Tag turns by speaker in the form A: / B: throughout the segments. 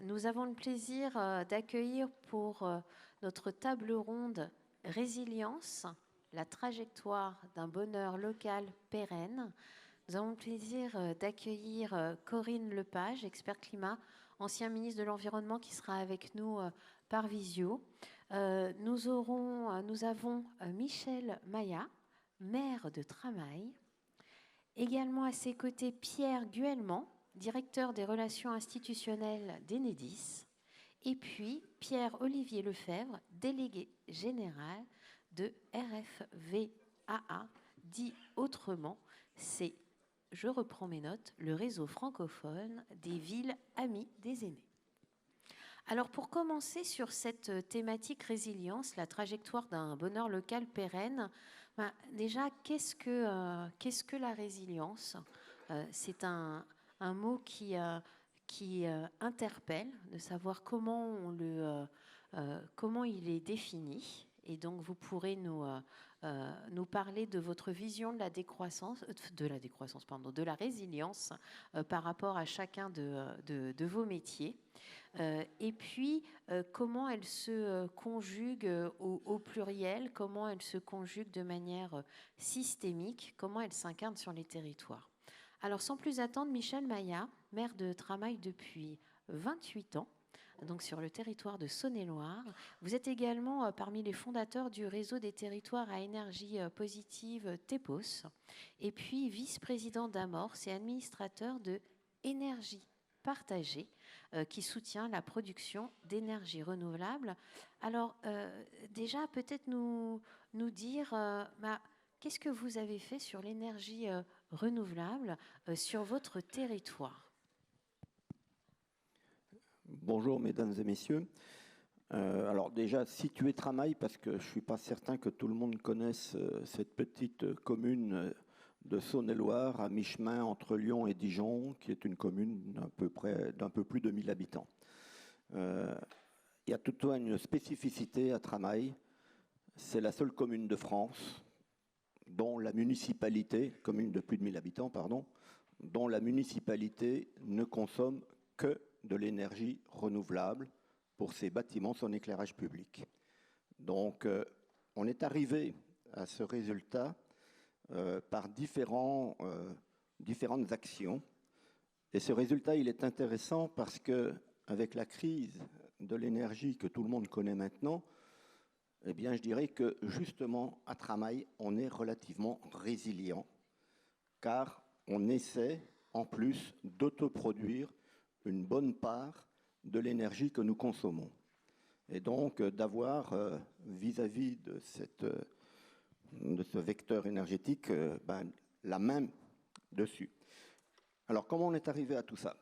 A: Nous avons le plaisir d'accueillir pour notre table ronde Résilience, la trajectoire d'un bonheur local pérenne. Nous avons le plaisir d'accueillir Corinne Lepage, expert climat, ancien ministre de l'Environnement, qui sera avec nous par visio. Nous avons Michel Maillat, maire de Tramail. Également à ses côtés, Pierre Guelmant, directeur des relations institutionnelles d'Enedis. Et puis Pierre-Olivier Lefebvre, délégué général de RFVAA, dit autrement, c'est, je reprends mes notes, le réseau francophone des villes amies des aînés. Alors pour commencer sur cette thématique résilience, la trajectoire d'un bonheur local pérenne, déjà qu'est-ce que la résilience? C'est un mot qui interpelle, de savoir comment il est défini. Et donc, vous pourrez nous parler de votre vision de la résilience par rapport à chacun de vos métiers. Et puis, comment elle se conjugue au pluriel, comment elle se conjugue de manière systémique, comment elle s'incarne sur les territoires. Alors, sans plus attendre, Michel Maillat, maire de Tramail depuis 28 ans, donc sur le territoire de Saône-et-Loire. Vous êtes également parmi les fondateurs du réseau des territoires à énergie positive TEPOS, et puis vice-président d'Amorce et administrateur de Énergie partagée, qui soutient la production d'énergie renouvelable. Alors, déjà, peut-être nous dire... qu'est-ce que vous avez fait sur l'énergie renouvelable sur votre territoire?
B: Bonjour mesdames et messieurs. Alors déjà, situer Tramail, parce que je ne suis pas certain que tout le monde connaisse cette petite commune de Saône-et-Loire, à mi-chemin entre Lyon et Dijon, qui est une commune d'un peu plus de 1000 habitants. Il y a toutefois une spécificité à Tramail. C'est la seule commune de France dont la municipalité, commune de plus de 1000 habitants, pardon, dont la municipalité ne consomme que de l'énergie renouvelable pour ses bâtiments, son éclairage public. Donc, on est arrivé à ce résultat par différentes actions. Et ce résultat, il est intéressant parce que, avec la crise de l'énergie que tout le monde connaît maintenant, eh bien, je dirais que justement, à Tramail, on est relativement résilient, car on essaie, en plus, d'autoproduire une bonne part de l'énergie que nous consommons. Et donc, d'avoir, vis-à-vis de ce vecteur énergétique, la main dessus. Alors, comment on est arrivé à tout ça?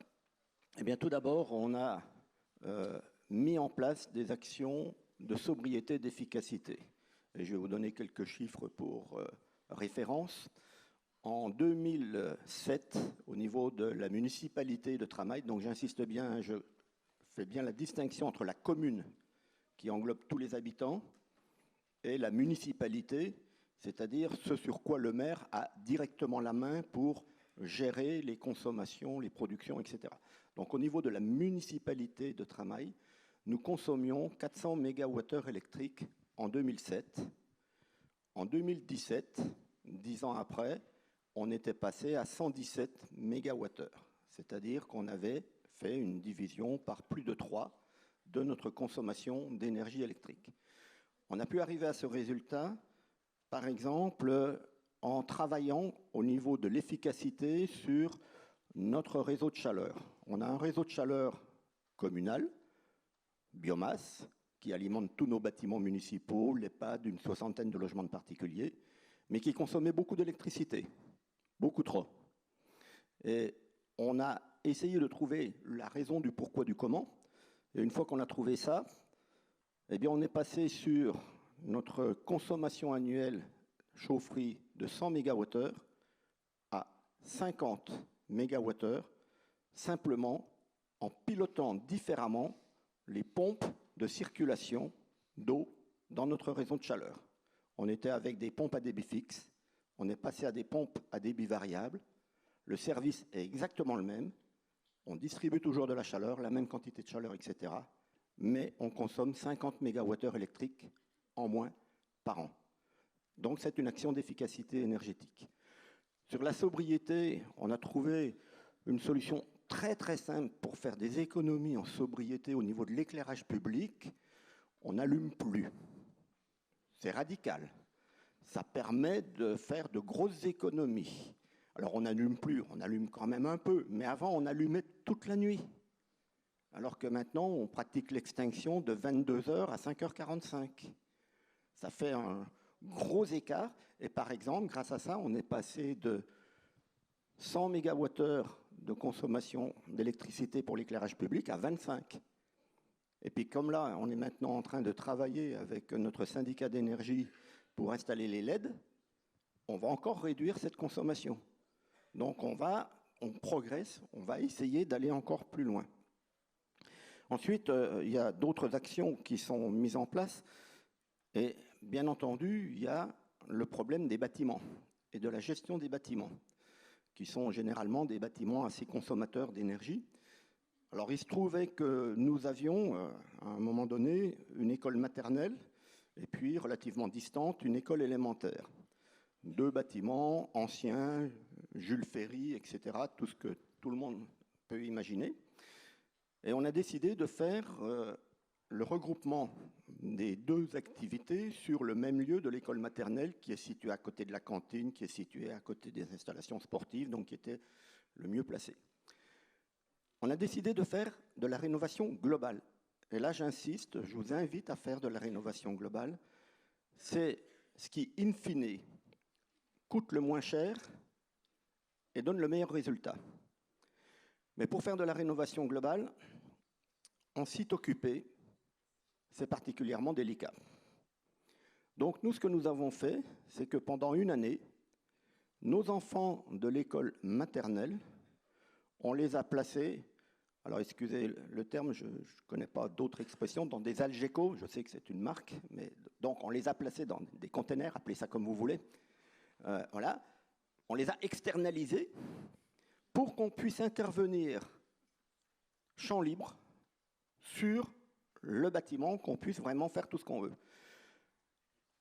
B: Eh bien, tout d'abord, on a mis en place des actions de sobriété et d'efficacité. Et je vais vous donner quelques chiffres pour référence. En 2007, au niveau de la municipalité de Tramail, donc j'insiste bien, je fais bien la distinction entre la commune qui englobe tous les habitants et la municipalité, c'est-à-dire ce sur quoi le maire a directement la main pour gérer les consommations, les productions, etc. Donc au niveau de la municipalité de Tramail, nous consommions 400 MWh électriques en 2007. En 2017, 10 ans après, on était passé à 117 MWh. C'est-à-dire qu'on avait fait une division par plus de 3 de notre consommation d'énergie électrique. On a pu arriver à ce résultat, par exemple, en travaillant au niveau de l'efficacité sur notre réseau de chaleur. On a un réseau de chaleur communal, biomasse, qui alimente tous nos bâtiments municipaux, l'EHPAD, une soixantaine de logements de particuliers, mais qui consommait beaucoup d'électricité, beaucoup trop. Et on a essayé de trouver la raison du pourquoi, du comment. Et une fois qu'on a trouvé ça, eh bien on est passé sur notre consommation annuelle chaufferie de 100 MWh à 50 MWh, simplement en pilotant différemment les pompes de circulation d'eau dans notre réseau de chaleur. On était avec des pompes à débit fixe, on est passé à des pompes à débit variable, le service est exactement le même, on distribue toujours de la chaleur, la même quantité de chaleur, etc. Mais on consomme 50 MWh électriques en moins par an. Donc c'est une action d'efficacité énergétique. Sur la sobriété, on a trouvé une solution très très simple pour faire des économies en sobriété au niveau de l'éclairage public. On n'allume plus. C'est radical. Ça permet de faire de grosses économies. Alors on n'allume plus, on allume quand même un peu, mais avant on allumait toute la nuit. Alors que maintenant on pratique l'extinction de 22h à 5h45. Ça fait un gros écart. Et par exemple, grâce à ça, on est passé de 100 MWh de consommation d'électricité pour l'éclairage public à 25. Et puis comme là, on est maintenant en train de travailler avec notre syndicat d'énergie pour installer les LED, on va encore réduire cette consommation. Donc on progresse, on va essayer d'aller encore plus loin. Ensuite, il y a d'autres actions qui sont mises en place. Et bien entendu, il y a le problème des bâtiments et de la gestion des bâtiments, qui sont généralement des bâtiments assez consommateurs d'énergie. Alors il se trouvait que nous avions, à un moment donné, une école maternelle, et puis relativement distante, une école élémentaire. 2 bâtiments anciens, Jules Ferry, etc., tout ce que tout le monde peut imaginer. Et on a décidé de faire le regroupement des 2 activités sur le même lieu de l'école maternelle, qui est située à côté de la cantine, qui est située à côté des installations sportives, donc qui était le mieux placé. On a décidé de faire de la rénovation globale. Et là, j'insiste, je vous invite à faire de la rénovation globale. C'est ce qui, in fine, coûte le moins cher et donne le meilleur résultat. Mais pour faire de la rénovation globale, en site occupé, c'est particulièrement délicat. Donc nous, ce que nous avons fait, c'est que pendant une année, nos enfants de l'école maternelle, on les a placés, alors excusez le terme, je ne connais pas d'autres expressions, dans des Algeco, je sais que c'est une marque, mais donc on les a placés dans des containers, appelez ça comme vous voulez. Voilà. On les a externalisés pour qu'on puisse intervenir champ libre sur le bâtiment, qu'on puisse vraiment faire tout ce qu'on veut.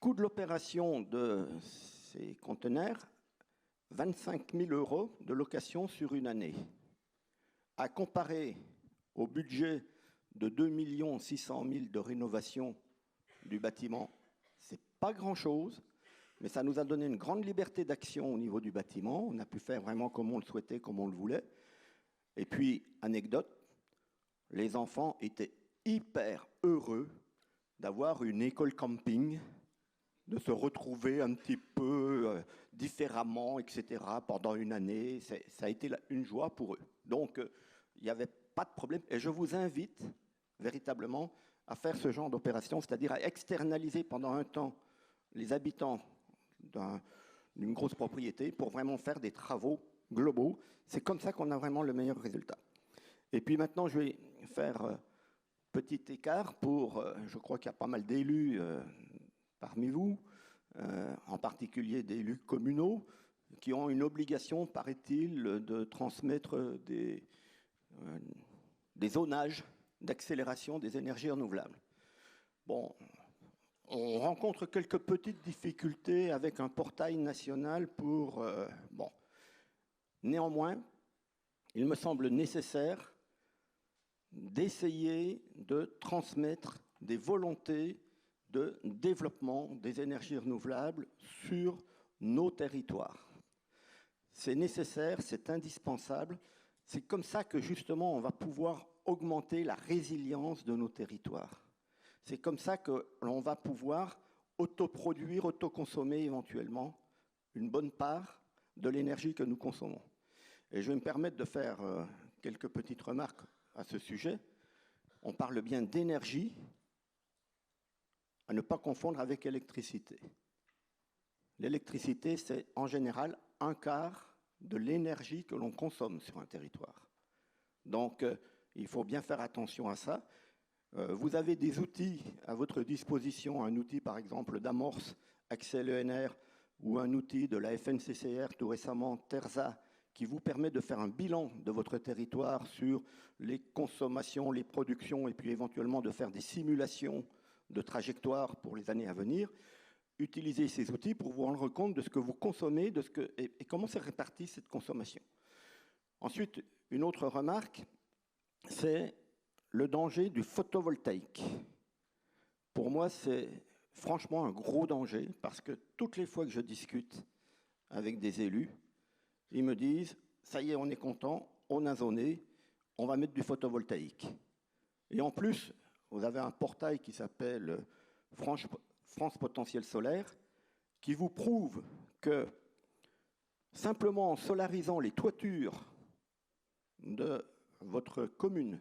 B: Coût de l'opération de ces conteneurs, 25 000 € de location sur une année. À comparer au budget de 2 600 000 de rénovation du bâtiment, ce n'est pas grand-chose, mais ça nous a donné une grande liberté d'action au niveau du bâtiment. On a pu faire vraiment comme on le souhaitait, comme on le voulait. Et puis, anecdote, les enfants étaient hyper heureux d'avoir une école camping, de se retrouver un petit peu différemment, etc., pendant une année. Ça a été une joie pour eux. Donc, il n'y avait pas de problème. Et je vous invite véritablement à faire ce genre d'opération, c'est-à-dire à externaliser pendant un temps les habitants d'une grosse propriété pour vraiment faire des travaux globaux. C'est comme ça qu'on a vraiment le meilleur résultat. Et puis maintenant, je vais faire petit écart pour, je crois qu'il y a pas mal d'élus parmi vous, en particulier d'élus communaux, qui ont une obligation, paraît-il, de transmettre des zonages d'accélération des énergies renouvelables. Bon, on rencontre quelques petites difficultés avec un portail national pour... bon. Néanmoins, il me semble nécessaire d'essayer de transmettre des volontés de développement des énergies renouvelables sur nos territoires. C'est nécessaire, c'est indispensable. C'est comme ça que justement on va pouvoir augmenter la résilience de nos territoires. C'est comme ça que l'on va pouvoir autoproduire, autoconsommer éventuellement une bonne part de l'énergie que nous consommons. Et je vais me permettre de faire quelques petites remarques à ce sujet. On parle bien d'énergie, à ne pas confondre avec électricité. L'électricité, c'est en général un quart de l'énergie que l'on consomme sur un territoire. Donc, il faut bien faire attention à ça. Vous avez des outils à votre disposition, un outil par exemple d'Amorce, Accel ENR, ou un outil de la FNCCR, tout récemment Terza, qui vous permet de faire un bilan de votre territoire sur les consommations, les productions, et puis éventuellement de faire des simulations de trajectoires pour les années à venir. Utilisez ces outils pour vous rendre compte de ce que vous consommez et comment s'est répartie cette consommation. Ensuite, une autre remarque, c'est le danger du photovoltaïque. Pour moi, c'est franchement un gros danger parce que toutes les fois que je discute avec des élus, ils me disent « ça y est, on est content, on a zoné, on va mettre du photovoltaïque ». Et en plus, vous avez un portail qui s'appelle France Potentiel Solaire qui vous prouve que simplement en solarisant les toitures de votre commune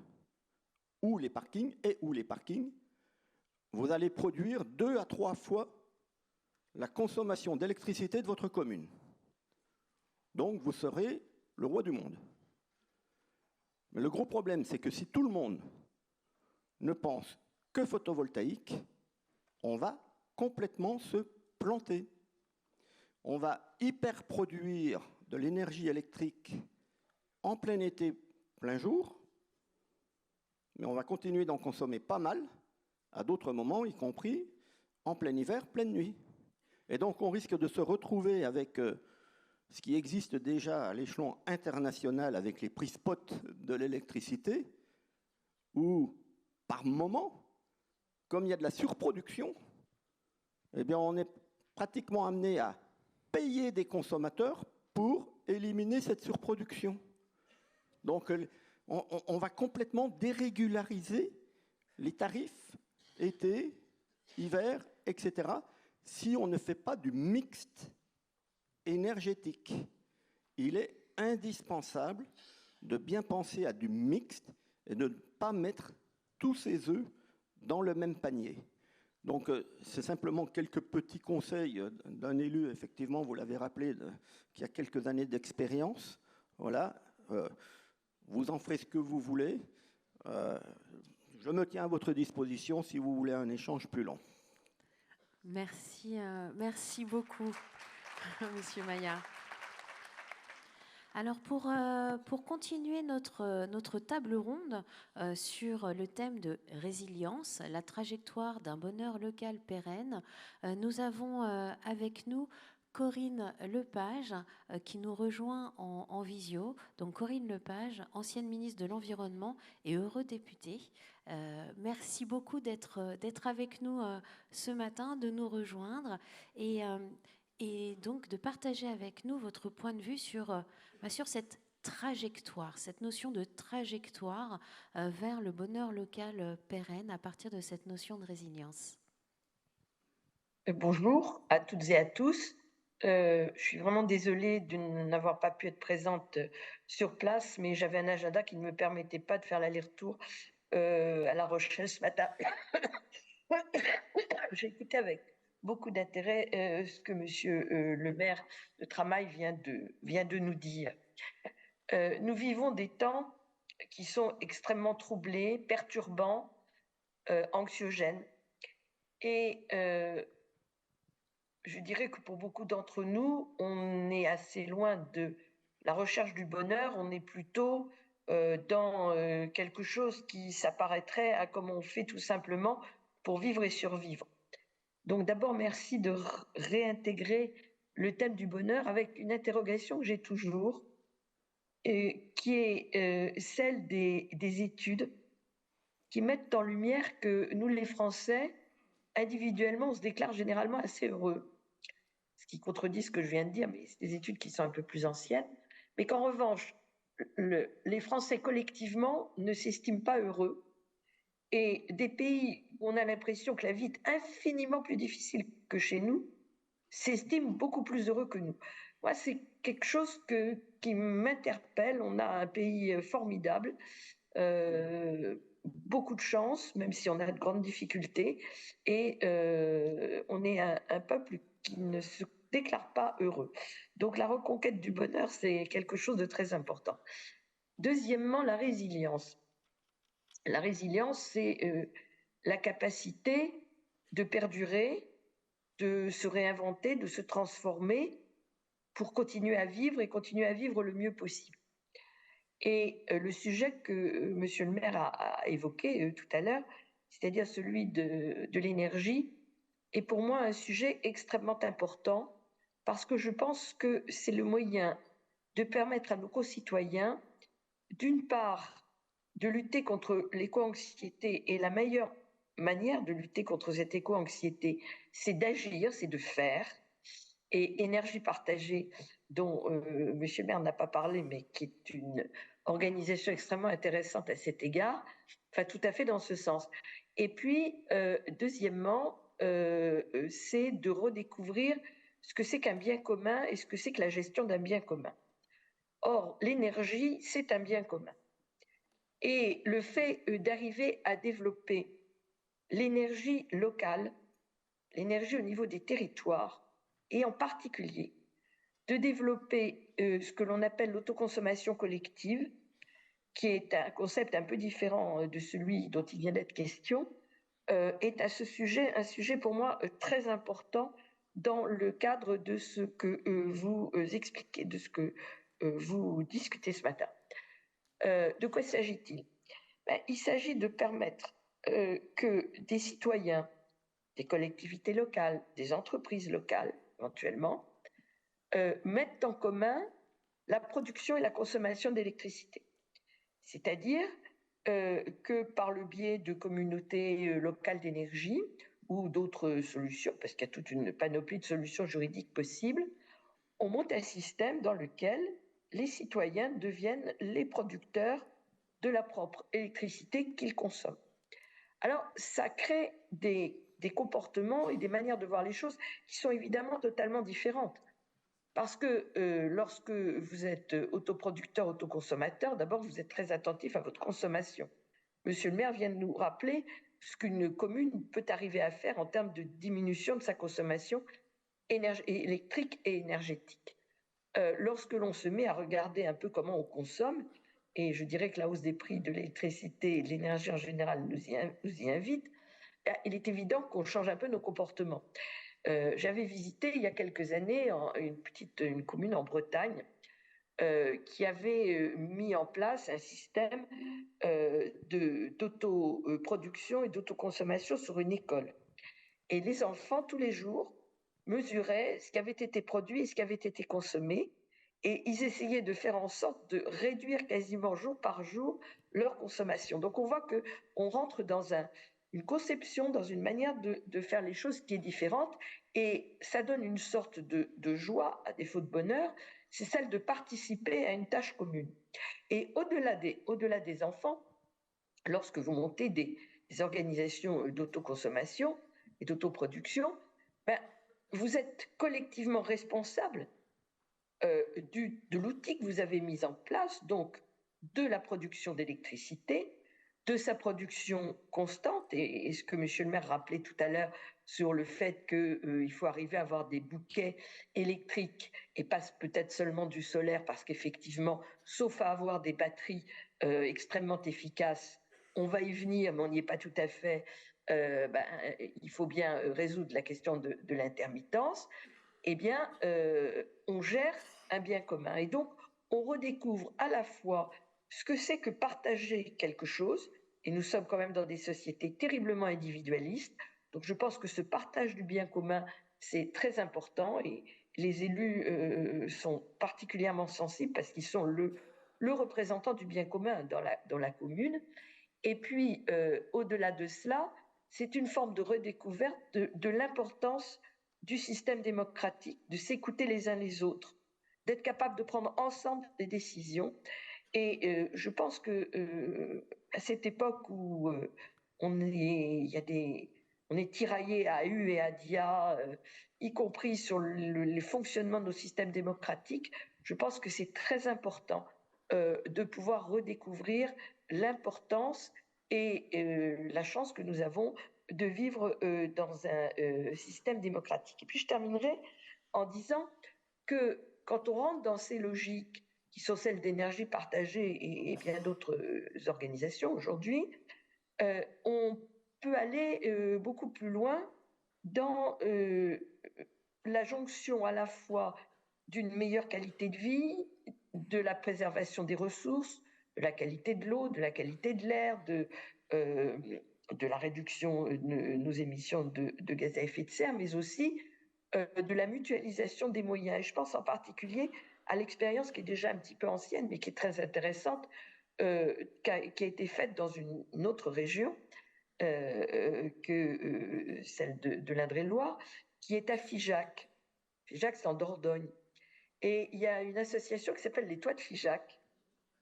B: ou les parkings, vous allez produire 2 à 3 fois la consommation d'électricité de votre commune. Donc vous serez le roi du monde. Mais le gros problème, c'est que si tout le monde ne pense que photovoltaïque, on va complètement se planter. On va hyper produire de l'énergie électrique en plein été, plein jour, mais on va continuer d'en consommer pas mal à d'autres moments, y compris en plein hiver, pleine nuit. Et donc on risque de se retrouver avec ce qui existe déjà à l'échelon international avec les prix spot de l'électricité, où par moment, comme il y a de la surproduction, eh bien on est pratiquement amené à payer des consommateurs pour éliminer cette surproduction. Donc on va complètement dérégulariser les tarifs été, hiver, etc., si on ne fait pas du mixte énergétique. Il est indispensable de bien penser à du mixte et de ne pas mettre tous ses œufs dans le même panier. Donc, c'est simplement quelques petits conseils d'un élu, effectivement, vous l'avez rappelé, qui a quelques années d'expérience. Voilà, vous en ferez ce que vous voulez. Je me tiens à votre disposition si vous voulez un échange plus long.
A: Merci, merci beaucoup, Monsieur Maillard. Alors pour continuer notre table ronde sur le thème de résilience, la trajectoire d'un bonheur local pérenne, nous avons avec nous Corinne Lepage qui nous rejoint en visio. Donc Corinne Lepage, ancienne ministre de l'Environnement et eurodéputée. Merci beaucoup d'être avec nous ce matin, de nous rejoindre et donc de partager avec nous votre point de vue sur cette trajectoire, cette notion de trajectoire vers le bonheur local pérenne à partir de cette notion de résilience.
C: Bonjour à toutes et à tous. Je suis vraiment désolée de n'avoir pas pu être présente sur place, mais j'avais un agenda qui ne me permettait pas de faire l'aller-retour à La Rochelle ce matin. J'ai écouté avec beaucoup d'intérêt ce que Monsieur le maire de Tramail vient de nous dire. Nous vivons des temps qui sont extrêmement troublés, perturbants, anxiogènes. Et je dirais que pour beaucoup d'entre nous, on est assez loin de la recherche du bonheur, on est plutôt dans quelque chose qui s'appareillerait à comment on fait tout simplement pour vivre et survivre. Donc d'abord, merci de réintégrer le thème du bonheur avec une interrogation que j'ai toujours, qui est celle des études qui mettent en lumière que nous, les Français, individuellement, on se déclare généralement assez heureux. Ce qui contredit ce que je viens de dire, mais c'est des études qui sont un peu plus anciennes. Mais qu'en revanche, les Français collectivement ne s'estiment pas heureux. Et des pays où on a l'impression que la vie est infiniment plus difficile que chez nous, s'estiment beaucoup plus heureux que nous. Moi, c'est quelque chose qui m'interpelle. On a un pays formidable, beaucoup de chance, même si on a de grandes difficultés, et on est un peuple qui ne se déclare pas heureux. Donc la reconquête du bonheur, c'est quelque chose de très important. Deuxièmement, la résilience. La résilience, c'est la capacité de perdurer, de se réinventer, de se transformer pour continuer à vivre et continuer à vivre le mieux possible. Et le sujet que Monsieur le maire a évoqué tout à l'heure, c'est-à-dire celui de l'énergie, est pour moi un sujet extrêmement important parce que je pense que c'est le moyen de permettre à nos concitoyens, d'une part, de lutter contre l'éco-anxiété, et la meilleure manière de lutter contre cette éco-anxiété, c'est d'agir, c'est de faire. Et Énergie partagée, dont Monsieur le maire n'a pas parlé, mais qui est une organisation extrêmement intéressante à cet égard, va tout à fait dans ce sens. Et puis, deuxièmement, c'est de redécouvrir ce que c'est qu'un bien commun et ce que c'est que la gestion d'un bien commun. Or, l'énergie, c'est un bien commun. Et le fait d'arriver à développer l'énergie locale, l'énergie au niveau des territoires, et en particulier de développer ce que l'on appelle l'autoconsommation collective, qui est un concept un peu différent de celui dont il vient d'être question, est à ce sujet un sujet pour moi très important dans le cadre de ce que vous expliquez, de ce que vous discutez ce matin. De quoi s'agit-il? Il s'agit de permettre que des citoyens, des collectivités locales, des entreprises locales éventuellement, mettent en commun la production et la consommation d'électricité. C'est-à-dire que par le biais de communautés locales d'énergie ou d'autres solutions, parce qu'il y a toute une panoplie de solutions juridiques possibles, on monte un système dans lequel les citoyens deviennent les producteurs de la propre électricité qu'ils consomment. Alors, ça crée des comportements et des manières de voir les choses qui sont évidemment totalement différentes. Parce que lorsque vous êtes autoproducteur, autoconsommateur, d'abord, vous êtes très attentif à votre consommation. Monsieur le maire vient de nous rappeler ce qu'une commune peut arriver à faire en termes de diminution de sa consommation électrique et énergétique. Lorsque l'on se met à regarder un peu comment on consomme, et je dirais que la hausse des prix de l'électricité et de l'énergie en général nous y invite, il est évident qu'on change un peu nos comportements. J'avais visité il y a quelques années une commune en Bretagne qui avait mis en place un système d'autoproduction et d'autoconsommation sur une école. Et les enfants, tous les jours, mesuraient ce qui avait été produit et ce qui avait été consommé, et ils essayaient de faire en sorte de réduire quasiment jour par jour leur consommation. Donc on voit qu'on rentre dans une conception, dans une manière de faire les choses qui est différente, et ça donne une sorte de joie, à défaut de bonheur, c'est celle de participer à une tâche commune. Et au-delà des enfants, lorsque vous montez des organisations d'autoconsommation et d'autoproduction, vous êtes collectivement responsable de l'outil que vous avez mis en place, donc de la production d'électricité, de sa production constante, et ce que Monsieur le maire rappelait tout à l'heure sur le fait qu'il faut arriver à avoir des bouquets électriques et pas peut-être seulement du solaire, parce qu'effectivement, sauf à avoir des batteries extrêmement efficaces, on va y venir, mais on n'y est pas tout à fait. Il faut bien résoudre la question de l'intermittence. Eh bien, on gère un bien commun. Et donc, on redécouvre à la fois ce que c'est que partager quelque chose, et nous sommes quand même dans des sociétés terriblement individualistes, donc je pense que ce partage du bien commun, c'est très important, et les élus sont particulièrement sensibles parce qu'ils sont le représentant du bien commun dans la commune. Et puis, au-delà de cela, c'est une forme de redécouverte de l'importance du système démocratique, de s'écouter les uns les autres, d'être capable de prendre ensemble des décisions. Et je pense que à cette époque où on est tiraillé à U et à DIA, y compris sur le fonctionnement de nos systèmes démocratiques, je pense que c'est très important de pouvoir redécouvrir l'importance et la chance que nous avons de vivre dans un système démocratique. Et puis je terminerai en disant que quand on rentre dans ces logiques qui sont celles d'énergie partagée et bien d'autres organisations aujourd'hui, on peut aller beaucoup plus loin dans la jonction à la fois d'une meilleure qualité de vie, de la préservation des ressources, de la qualité de l'eau, de la qualité de l'air, de la réduction de nos émissions de gaz à effet de serre, mais aussi de la mutualisation des moyens. Et je pense en particulier à l'expérience qui est déjà un petit peu ancienne, mais qui est très intéressante, qui a été faite dans une autre région que celle de l'Indre-et-Loire, qui est à Figeac. Figeac, c'est en Dordogne. Et il y a une association qui s'appelle les Toits de Figeac,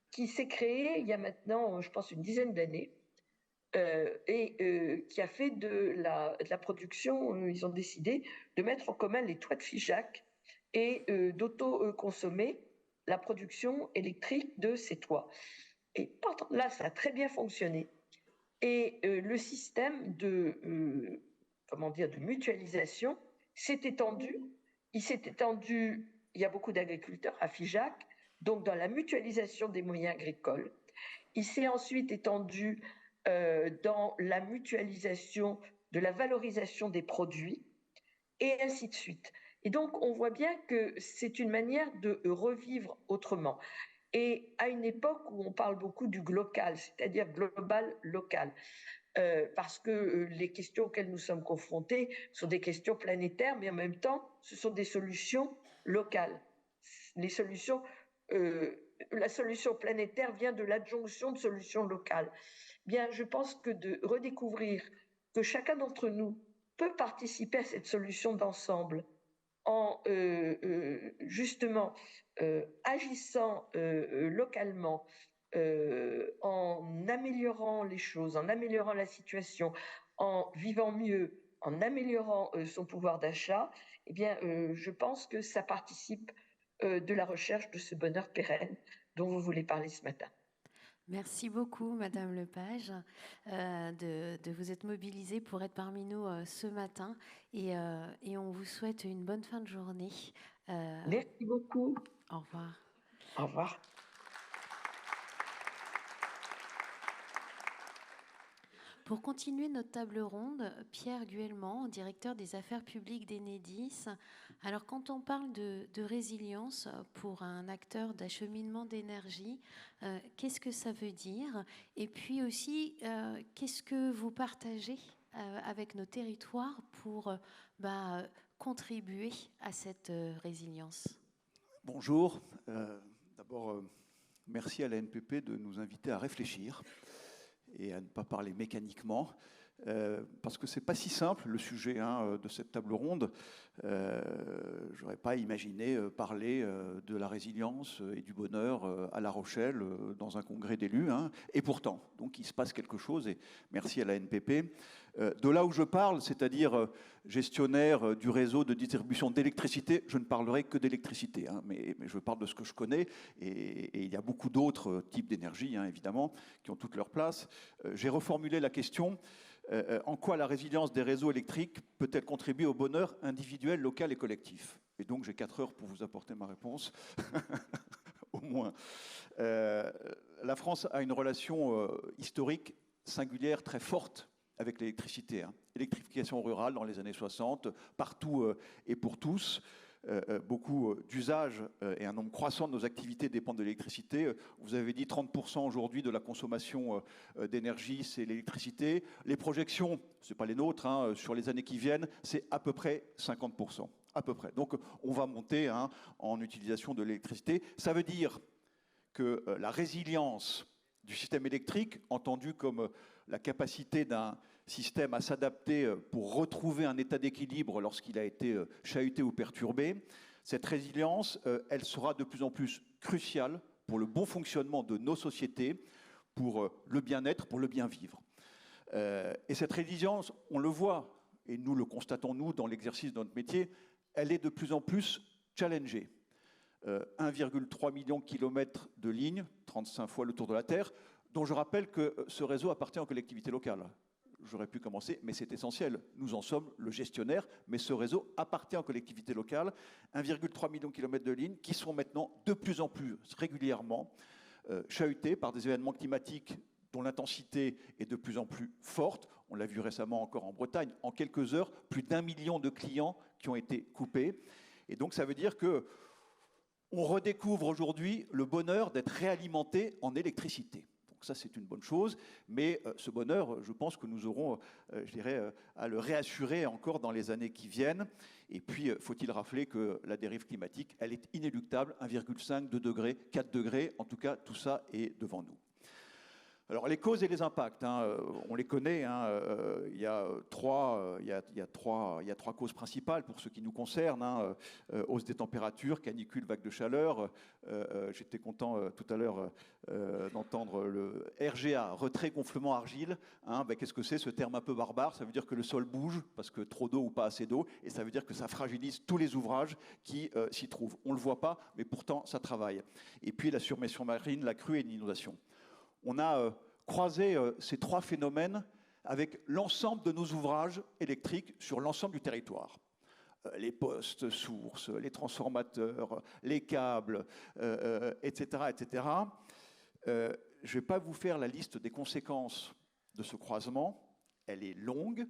C: qui s'est créée il y a maintenant, je pense, une dizaine d'années, et qui a fait de la production, ils ont décidé de mettre en commun les toits de Figeac et d'auto-consommer la production électrique de ces toits. Et là, ça a très bien fonctionné. Et le système de mutualisation s'est étendu. Il s'est étendu, il y a beaucoup d'agriculteurs à Figeac, donc dans la mutualisation des moyens agricoles. Il s'est ensuite étendu dans la mutualisation de la valorisation des produits, et ainsi de suite. Et donc, on voit bien que c'est une manière de revivre autrement. Et à une époque où on parle beaucoup du glocal, c'est-à-dire global, local, parce que les questions auxquelles nous sommes confrontés sont des questions planétaires, mais en même temps, ce sont des solutions locales. La solution planétaire vient de l'adjonction de solutions locales. Bien, je pense que de redécouvrir que chacun d'entre nous peut participer à cette solution d'ensemble en justement agissant localement, en améliorant les choses, en améliorant la situation, en vivant mieux, en améliorant son pouvoir d'achat, eh bien, je pense que ça participe de la recherche de ce bonheur pérenne dont vous voulez parler ce matin.
A: Merci beaucoup, Madame Lepage, de vous être mobilisée pour être parmi nous ce matin. Et on vous souhaite une bonne fin de journée.
C: Merci beaucoup.
A: Au revoir.
C: Au revoir.
A: Pour continuer notre table ronde, Pierre Guelmant, directeur des affaires publiques d'Enedis. Alors, quand on parle de résilience pour un acteur d'acheminement d'énergie, qu'est-ce que ça veut dire? Et puis aussi, qu'est-ce que vous partagez avec nos territoires pour contribuer à cette résilience?
D: Bonjour. D'abord, merci à la NPP de nous inviter à réfléchir et à ne pas parler mécaniquement, parce que ce n'est pas si simple le sujet de cette table ronde. Je n'aurais pas imaginé parler de la résilience et du bonheur à La Rochelle dans un congrès d'élus, et pourtant, donc il se passe quelque chose, et merci à la NPP. De là où je parle, c'est-à-dire gestionnaire du réseau de distribution d'électricité, je ne parlerai que d'électricité, mais je parle de ce que je connais, et il y a beaucoup d'autres types d'énergie, évidemment, qui ont toute leur place. J'ai reformulé la question: en quoi la résilience des réseaux électriques peut-elle contribuer au bonheur individuel, local et collectif? Et donc j'ai 4 heures pour vous apporter ma réponse, au moins. La France a une relation historique singulière, très forte, avec l'électricité. Électrification rurale dans les années 60, partout et pour tous. Beaucoup d'usages et un nombre croissant de nos activités dépendent de l'électricité. Vous avez dit 30% aujourd'hui de la consommation d'énergie, c'est l'électricité. Les projections, ce n'est pas les nôtres, sur les années qui viennent, c'est à peu près 50%. À peu près. Donc on va monter en utilisation de l'électricité. Ça veut dire que la résilience du système électrique, entendu comme la capacité d'un système à s'adapter pour retrouver un état d'équilibre lorsqu'il a été chahuté ou perturbé, cette résilience, elle sera de plus en plus cruciale pour le bon fonctionnement de nos sociétés, pour le bien-être, pour le bien-vivre. Et cette résilience, on le voit, et nous le constatons, nous, dans l'exercice de notre métier, elle est de plus en plus challengée. 1,3 million de kilomètres de lignes, 35 fois le tour de la Terre, dont je rappelle que ce réseau appartient aux collectivités locales. J'aurais pu commencer, mais c'est essentiel. Nous en sommes le gestionnaire, mais ce réseau appartient aux collectivités locales. 1,3 million de kilomètres de lignes qui sont maintenant de plus en plus régulièrement chahutés par des événements climatiques dont l'intensité est de plus en plus forte. On l'a vu récemment encore en Bretagne. En quelques heures, plus d'1 million de clients qui ont été coupés. Et donc ça veut dire que on redécouvre aujourd'hui le bonheur d'être réalimenté en électricité. Donc ça, c'est une bonne chose, mais ce bonheur, je pense que nous aurons, je dirais, à le réassurer encore dans les années qui viennent. Et puis, faut-il rappeler que la dérive climatique, elle est inéluctable, 1,5, 2 degrés, 4 degrés, en tout cas, tout ça est devant nous. Alors, les causes et les impacts, on les connaît. Il y a trois causes principales pour ce qui nous concerne. Hausse des températures, canicule, vague de chaleur. J'étais content tout à l'heure d'entendre le RGA, retrait gonflement argile. Qu'est-ce que c'est ce terme un peu barbare? Ça veut dire que le sol bouge parce que trop d'eau ou pas assez d'eau, et ça veut dire que ça fragilise tous les ouvrages qui s'y trouvent. On ne le voit pas, mais pourtant ça travaille. Et puis la submersion marine, la crue et l'inondation. On a croisé ces trois phénomènes avec l'ensemble de nos ouvrages électriques sur l'ensemble du territoire. Les postes sources, les transformateurs, les câbles, etc. etc. Je ne vais pas vous faire la liste des conséquences de ce croisement. Elle est longue,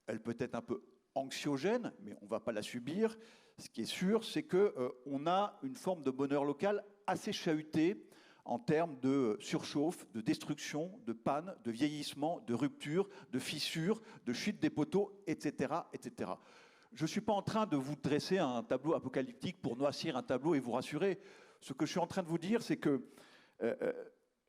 D: elle peut être un peu anxiogène, mais on ne va pas la subir. Ce qui est sûr, c'est qu'on a une forme de bonheur local assez chahutée en termes de surchauffe, de destruction, de panne, de vieillissement, de rupture, de fissures, de chute des poteaux, etc. etc. Je ne suis pas en train de vous dresser un tableau apocalyptique pour noircir un tableau et vous rassurer. Ce que je suis en train de vous dire, c'est que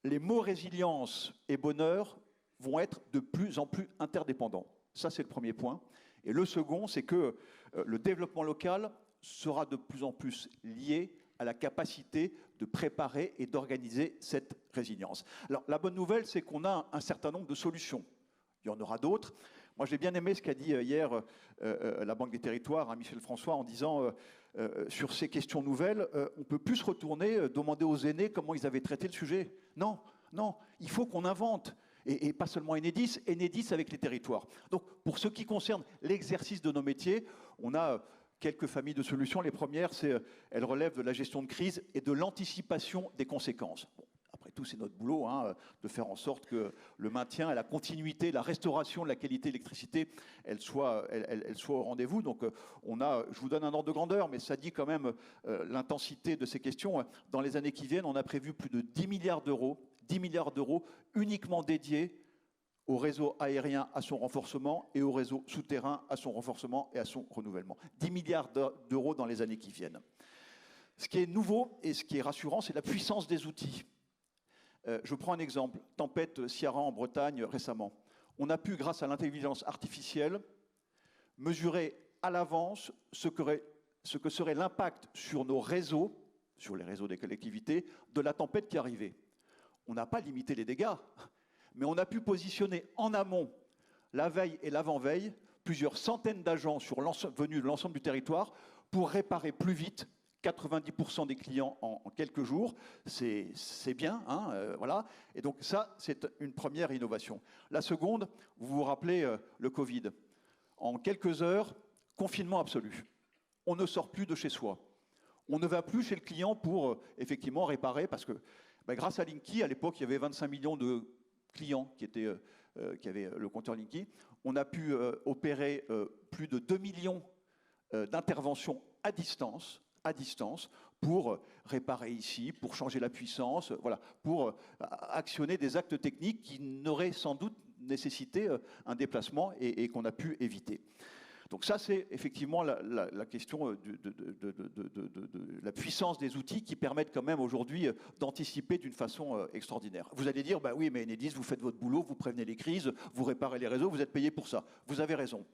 D: les mots résilience et bonheur vont être de plus en plus interdépendants. Ça, c'est le premier point. Et le second, c'est que le développement local sera de plus en plus lié à la capacité de préparer et d'organiser cette résilience. Alors, la bonne nouvelle, c'est qu'on a un certain nombre de solutions. Il y en aura d'autres. Moi, j'ai bien aimé ce qu'a dit hier la Banque des Territoires, Michel François, en disant sur ces questions nouvelles, on ne peut plus se retourner, demander aux aînés comment ils avaient traité le sujet. Non, non, il faut qu'on invente. Et pas seulement Enedis, Enedis avec les territoires. Donc, pour ce qui concerne l'exercice de nos métiers, on a quelques familles de solutions. Les premières, elles relèvent de la gestion de crise et de l'anticipation des conséquences. Bon, après tout, c'est notre boulot de faire en sorte que le maintien et la continuité, la restauration de la qualité de l'électricité, elle soit au rendez-vous. Donc, je vous donne un ordre de grandeur, mais ça dit quand même l'intensité de ces questions. Dans les années qui viennent, on a prévu plus de 10 milliards d'euros uniquement dédiés au réseau aérien à son renforcement et au réseau souterrain à son renforcement et à son renouvellement. 10 milliards d'euros dans les années qui viennent. Ce qui est nouveau et ce qui est rassurant, c'est la puissance des outils. Je prends un exemple, tempête Ciara en Bretagne récemment. On a pu, grâce à l'intelligence artificielle, mesurer à l'avance ce que serait l'impact sur nos réseaux, sur les réseaux des collectivités, de la tempête qui arrivait. On n'a pas limité les dégâts, mais on a pu positionner en amont, la veille et l'avant-veille, plusieurs centaines d'agents venus de l'ensemble du territoire pour réparer plus vite 90% des clients en quelques jours. C'est bien, voilà. Et donc ça, c'est une première innovation. La seconde, vous vous rappelez le Covid. En quelques heures, confinement absolu. On ne sort plus de chez soi. On ne va plus chez le client pour effectivement réparer, parce que grâce à Linky, à l'époque, il y avait 25 millions de clients qui avaient le compteur Linky. On a pu opérer plus de 2 millions d'interventions à distance pour réparer ici, pour changer la puissance, voilà, pour actionner des actes techniques qui n'auraient sans doute nécessité un déplacement et qu'on a pu éviter. Donc ça, c'est effectivement la question de la puissance des outils qui permettent quand même aujourd'hui d'anticiper d'une façon extraordinaire. Vous allez dire, oui, mais Enedis, vous faites votre boulot, vous prévenez les crises, vous réparez les réseaux, vous êtes payé pour ça. Vous avez raison.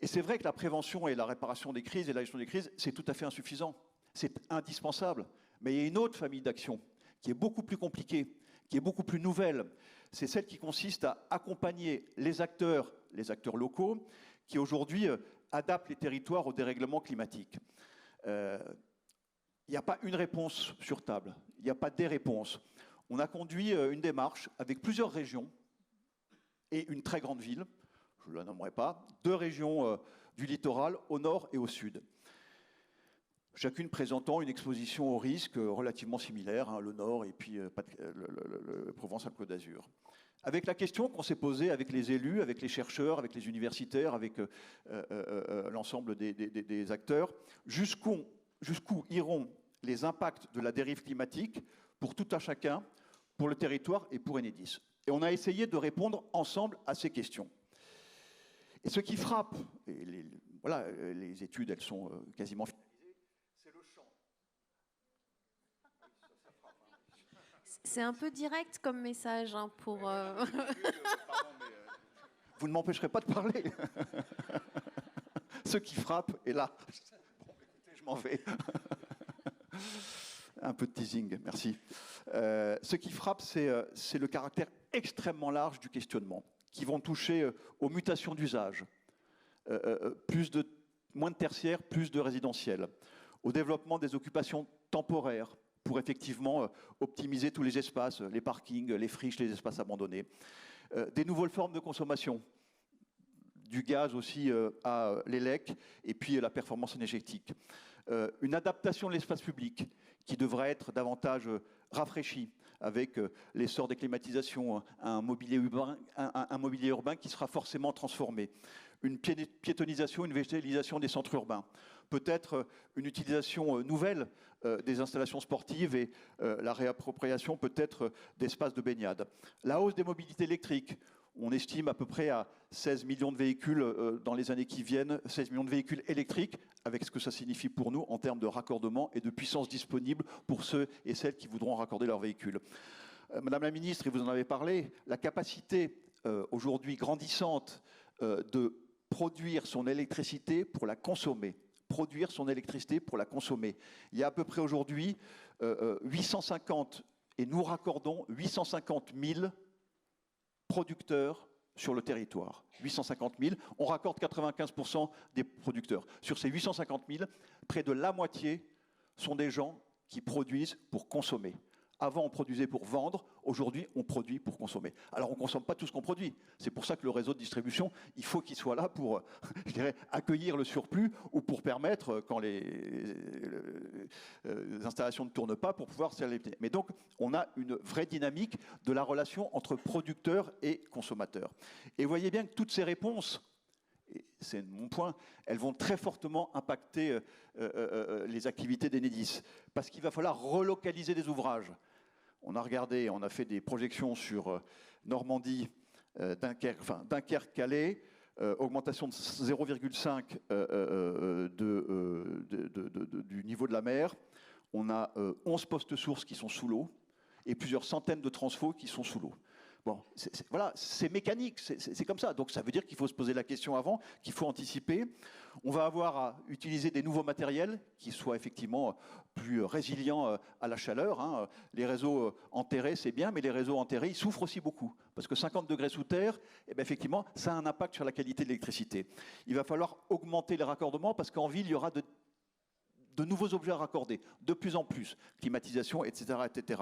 D: Et c'est vrai que la prévention et la réparation des crises et la gestion des crises, c'est tout à fait insuffisant. C'est indispensable. Mais il y a une autre famille d'actions qui est beaucoup plus compliquée, qui est beaucoup plus nouvelle. C'est celle qui consiste à accompagner les acteurs locaux, qui aujourd'hui adaptent les territoires au dérèglement climatique. Il n'y a pas une réponse sur table, il n'y a pas des réponses. On a conduit une démarche avec plusieurs régions et une très grande ville, je ne la nommerai pas, 2 régions du littoral au nord et au sud. Chacune présentant une exposition au risque relativement similaire, le nord et puis le Provence-Alpes-Côte d'Azur. Avec la question qu'on s'est posée avec les élus, avec les chercheurs, avec les universitaires, avec l'ensemble des acteurs, jusqu'où iront les impacts de la dérive climatique pour tout un chacun, pour le territoire et pour Enedis. Et on a essayé de répondre ensemble à ces questions. Et ce qui frappe, et les études, elles sont quasiment finalisées, c'est le champ.
A: C'est un peu direct comme message hein, pour...
D: Vous ne m'empêcherez pas de parler. Ce qui frappe est là. Bon, écoutez, je m'en vais. Un peu de teasing, merci. Ce qui frappe, c'est le caractère extrêmement large du questionnement, qui vont toucher aux mutations d'usage, moins de tertiaire, plus de résidentiel, au développement des occupations temporaires, pour effectivement optimiser tous les espaces, les parkings, les friches, les espaces abandonnés. Des nouvelles formes de consommation, du gaz aussi à l'élec, et puis la performance énergétique. Une adaptation de l'espace public qui devrait être davantage rafraîchi, avec l'essor des climatisations, un mobilier urbain qui sera forcément transformé. Une piétonisation, une végétalisation des centres urbains. Peut-être une utilisation nouvelle des installations sportives et la réappropriation peut-être d'espaces de baignade. La hausse des mobilités électriques. On estime à peu près à 16 millions de véhicules dans les années qui viennent, 16 millions de véhicules électriques, avec ce que ça signifie pour nous en termes de raccordement et de puissance disponible pour ceux et celles qui voudront raccorder leurs véhicules. Madame la ministre, et vous en avez parlé, la capacité aujourd'hui grandissante de produire son électricité pour la consommer. Produire son électricité pour la consommer. Il y a à peu près aujourd'hui 850, et nous raccordons 850 000 producteurs sur le territoire. 850 000, on raccorde 95% des producteurs. Sur ces 850 000, près de la moitié sont des gens qui produisent pour consommer. Avant, on produisait pour vendre. Aujourd'hui, on produit pour consommer. Alors, on ne consomme pas tout ce qu'on produit. C'est pour ça que le réseau de distribution, il faut qu'il soit là pour, je dirais, accueillir le surplus ou pour permettre, quand les installations ne tournent pas, pour pouvoir s'alimenter. Mais donc, on a une vraie dynamique de la relation entre producteurs et consommateurs. Et vous voyez bien que toutes ces réponses, et c'est mon point, elles vont très fortement impacter les activités d'Enedis, parce qu'il va falloir relocaliser des ouvrages. On a regardé, on a fait des projections sur Normandie, Dunkerque, Calais, augmentation de 0,5 du niveau de la mer. On a 11 postes sources qui sont sous l'eau et plusieurs centaines de transfos qui sont sous l'eau. Bon, voilà, c'est mécanique, c'est comme ça. Donc ça veut dire qu'il faut se poser la question avant, qu'il faut anticiper. On va avoir à utiliser des nouveaux matériels qui soient effectivement plus résilients à la chaleur. Hein. Les réseaux enterrés, c'est bien, mais les réseaux enterrés, ils souffrent aussi beaucoup. Parce que 50 degrés sous terre, eh bien, effectivement, ça a un impact sur la qualité de l'électricité. Il va falloir augmenter les raccordements parce qu'en ville, il y aura de nouveaux objets à raccorder, de plus en plus, climatisation, etc. etc.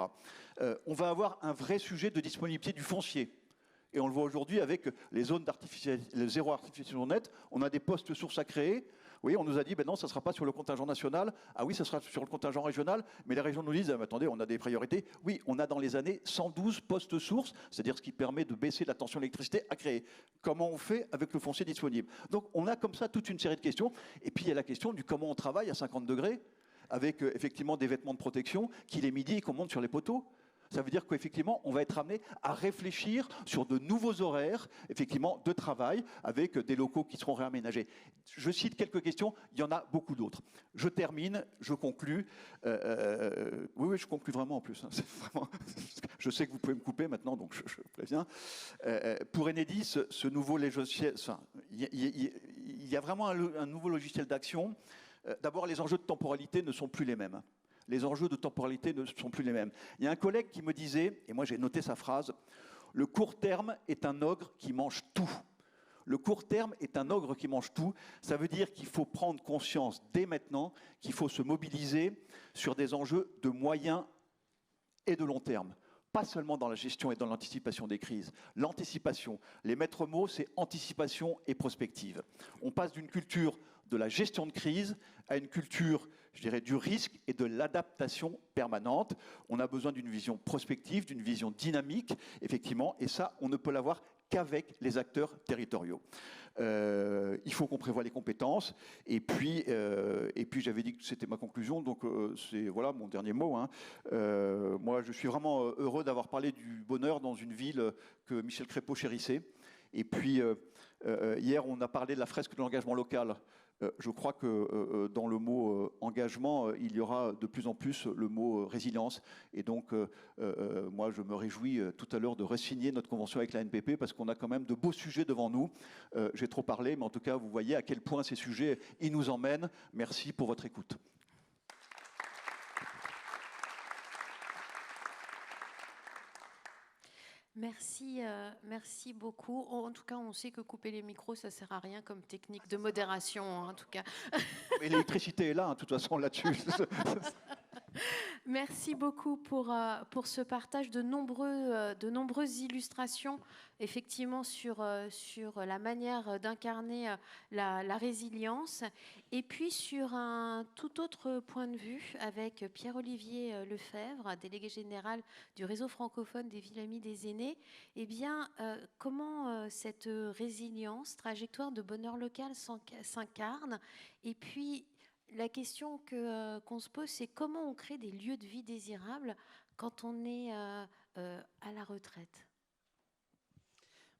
D: On va avoir un vrai sujet de disponibilité du foncier. Et on le voit aujourd'hui avec les zones le zéro artificialisation nette, on a des postes sources à créer. Oui, on nous a dit, ben non, ça ne sera pas sur le contingent national. Ah oui, ça sera sur le contingent régional. Mais les régions nous disent, ah, attendez, on a des priorités. Oui, on a dans les années 112 postes sources, c'est-à-dire ce qui permet de baisser la tension d'électricité à créer. Comment on fait avec le foncier disponible? Donc on a comme ça toute une série de questions. Et puis il y a la question du comment on travaille à 50 degrés, avec effectivement des vêtements de protection, qu'il est midi et qu'on monte sur les poteaux. Ça veut dire qu'effectivement, on va être amené à réfléchir sur de nouveaux horaires, effectivement, de travail, avec des locaux qui seront réaménagés. Je cite quelques questions, il y en a beaucoup d'autres. Je termine, je conclus. Oui, je conclus vraiment en plus. Hein. C'est vraiment... Je sais que vous pouvez me couper maintenant, donc je préviens. Pour Enedis, ce nouveau logiciel, il y a vraiment un nouveau logiciel d'action. D'abord, les enjeux de temporalité ne sont plus les mêmes. Les enjeux de temporalité ne sont plus les mêmes. Il y a un collègue qui me disait, et moi j'ai noté sa phrase, « Le court terme est un ogre qui mange tout ». Le court terme est un ogre qui mange tout. Ça veut dire qu'il faut prendre conscience dès maintenant qu'il faut se mobiliser sur des enjeux de moyen et de long terme. Pas seulement dans la gestion et dans l'anticipation des crises. L'anticipation, les maîtres mots, c'est anticipation et prospective. On passe d'une culture de la gestion de crise à une culture, je dirais, du risque et de l'adaptation permanente. On a besoin d'une vision prospective, d'une vision dynamique, effectivement, et ça, on ne peut l'avoir qu'avec les acteurs territoriaux. Il faut qu'on prévoie les compétences, et puis puis j'avais dit que c'était ma conclusion, donc c'est voilà mon dernier mot. Hein. Moi, je suis vraiment heureux d'avoir parlé du bonheur dans une ville que Michel Crépeau chérissait. Et puis, hier, on a parlé de la fresque de l'engagement local. Je crois que dans le mot engagement, il y aura de plus en plus le mot résilience. Et donc, moi, je me réjouis tout à l'heure de re-signer notre convention avec la NPP parce qu'on a quand même de beaux sujets devant nous. J'ai trop parlé, mais en tout cas, vous voyez à quel point ces sujets, ils nous emmènent. Merci pour votre écoute.
A: Merci beaucoup. En tout cas, on sait que couper les micros, ça ne sert à rien comme technique de modération, en tout cas.
D: Mais l'électricité est là, hein, de toute façon, là-dessus.
A: Merci beaucoup pour ce partage de nombreuses illustrations, effectivement, sur la manière d'incarner la résilience. Et puis, sur un tout autre point de vue, avec Pierre-Olivier Lefebvre, délégué général du réseau francophone des Villes Amies des Aînés, eh bien, comment cette résilience, trajectoire de bonheur local s'incarne. Et puis, la question qu'on se pose, c'est comment on crée des lieux de vie désirables quand on est à la retraite.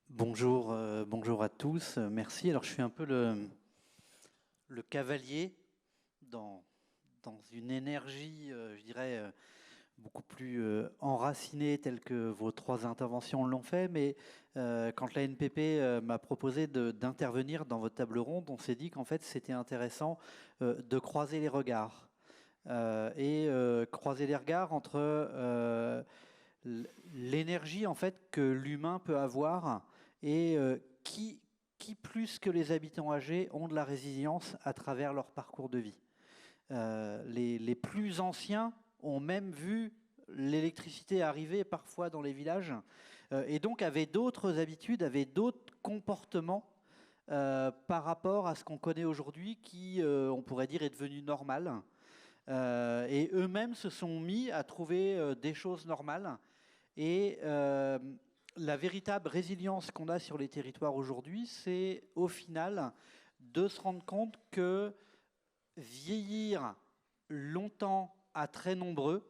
E: Bonjour, bonjour à tous. Merci. Alors, je suis un peu le cavalier dans une énergie, je dirais, beaucoup plus enracinée, telle que vos trois interventions l'ont fait. Mais quand la NPP m'a proposé d'intervenir dans votre table ronde, on s'est dit qu'en fait, c'était intéressant de croiser les regards. Croiser les regards entre l'énergie en fait, que l'humain peut avoir et qui plus que les habitants âgés ont de la résilience à travers leur parcours de vie. Les plus anciens ont même vu l'électricité arriver parfois dans les villages et donc avaient d'autres habitudes, avaient d'autres comportements par rapport à ce qu'on connaît aujourd'hui qui, on pourrait dire, est devenu normal. Et eux-mêmes se sont mis à trouver des choses normales. Et la véritable résilience qu'on a sur les territoires aujourd'hui, c'est au final de se rendre compte que vieillir longtemps à très nombreux,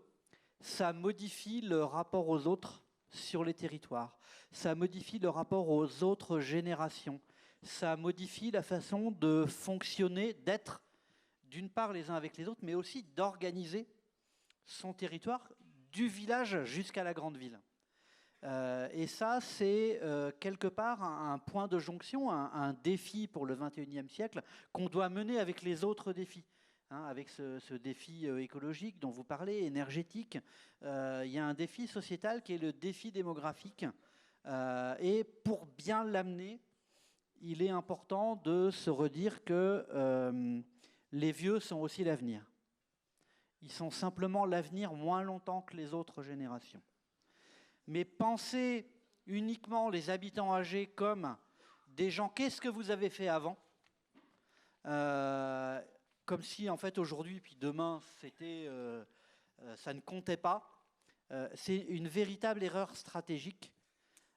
E: ça modifie le rapport aux autres sur les territoires. Ça modifie le rapport aux autres générations. Ça modifie la façon de fonctionner, d'être d'une part les uns avec les autres, mais aussi d'organiser son territoire du village jusqu'à la grande ville. Et ça, c'est quelque part un point de jonction, un défi pour le XXIe siècle qu'on doit mener avec les autres défis. Hein, avec ce défi écologique dont vous parlez, énergétique, il y a un défi sociétal qui est le défi démographique. Et pour bien l'amener, il est important de se redire que les vieux sont aussi l'avenir. Ils sont simplement l'avenir moins longtemps que les autres générations. Mais penser uniquement les habitants âgés comme des gens, qu'est-ce que vous avez fait avant ? Comme si, en fait, aujourd'hui, puis demain, ça ne comptait pas. C'est une véritable erreur stratégique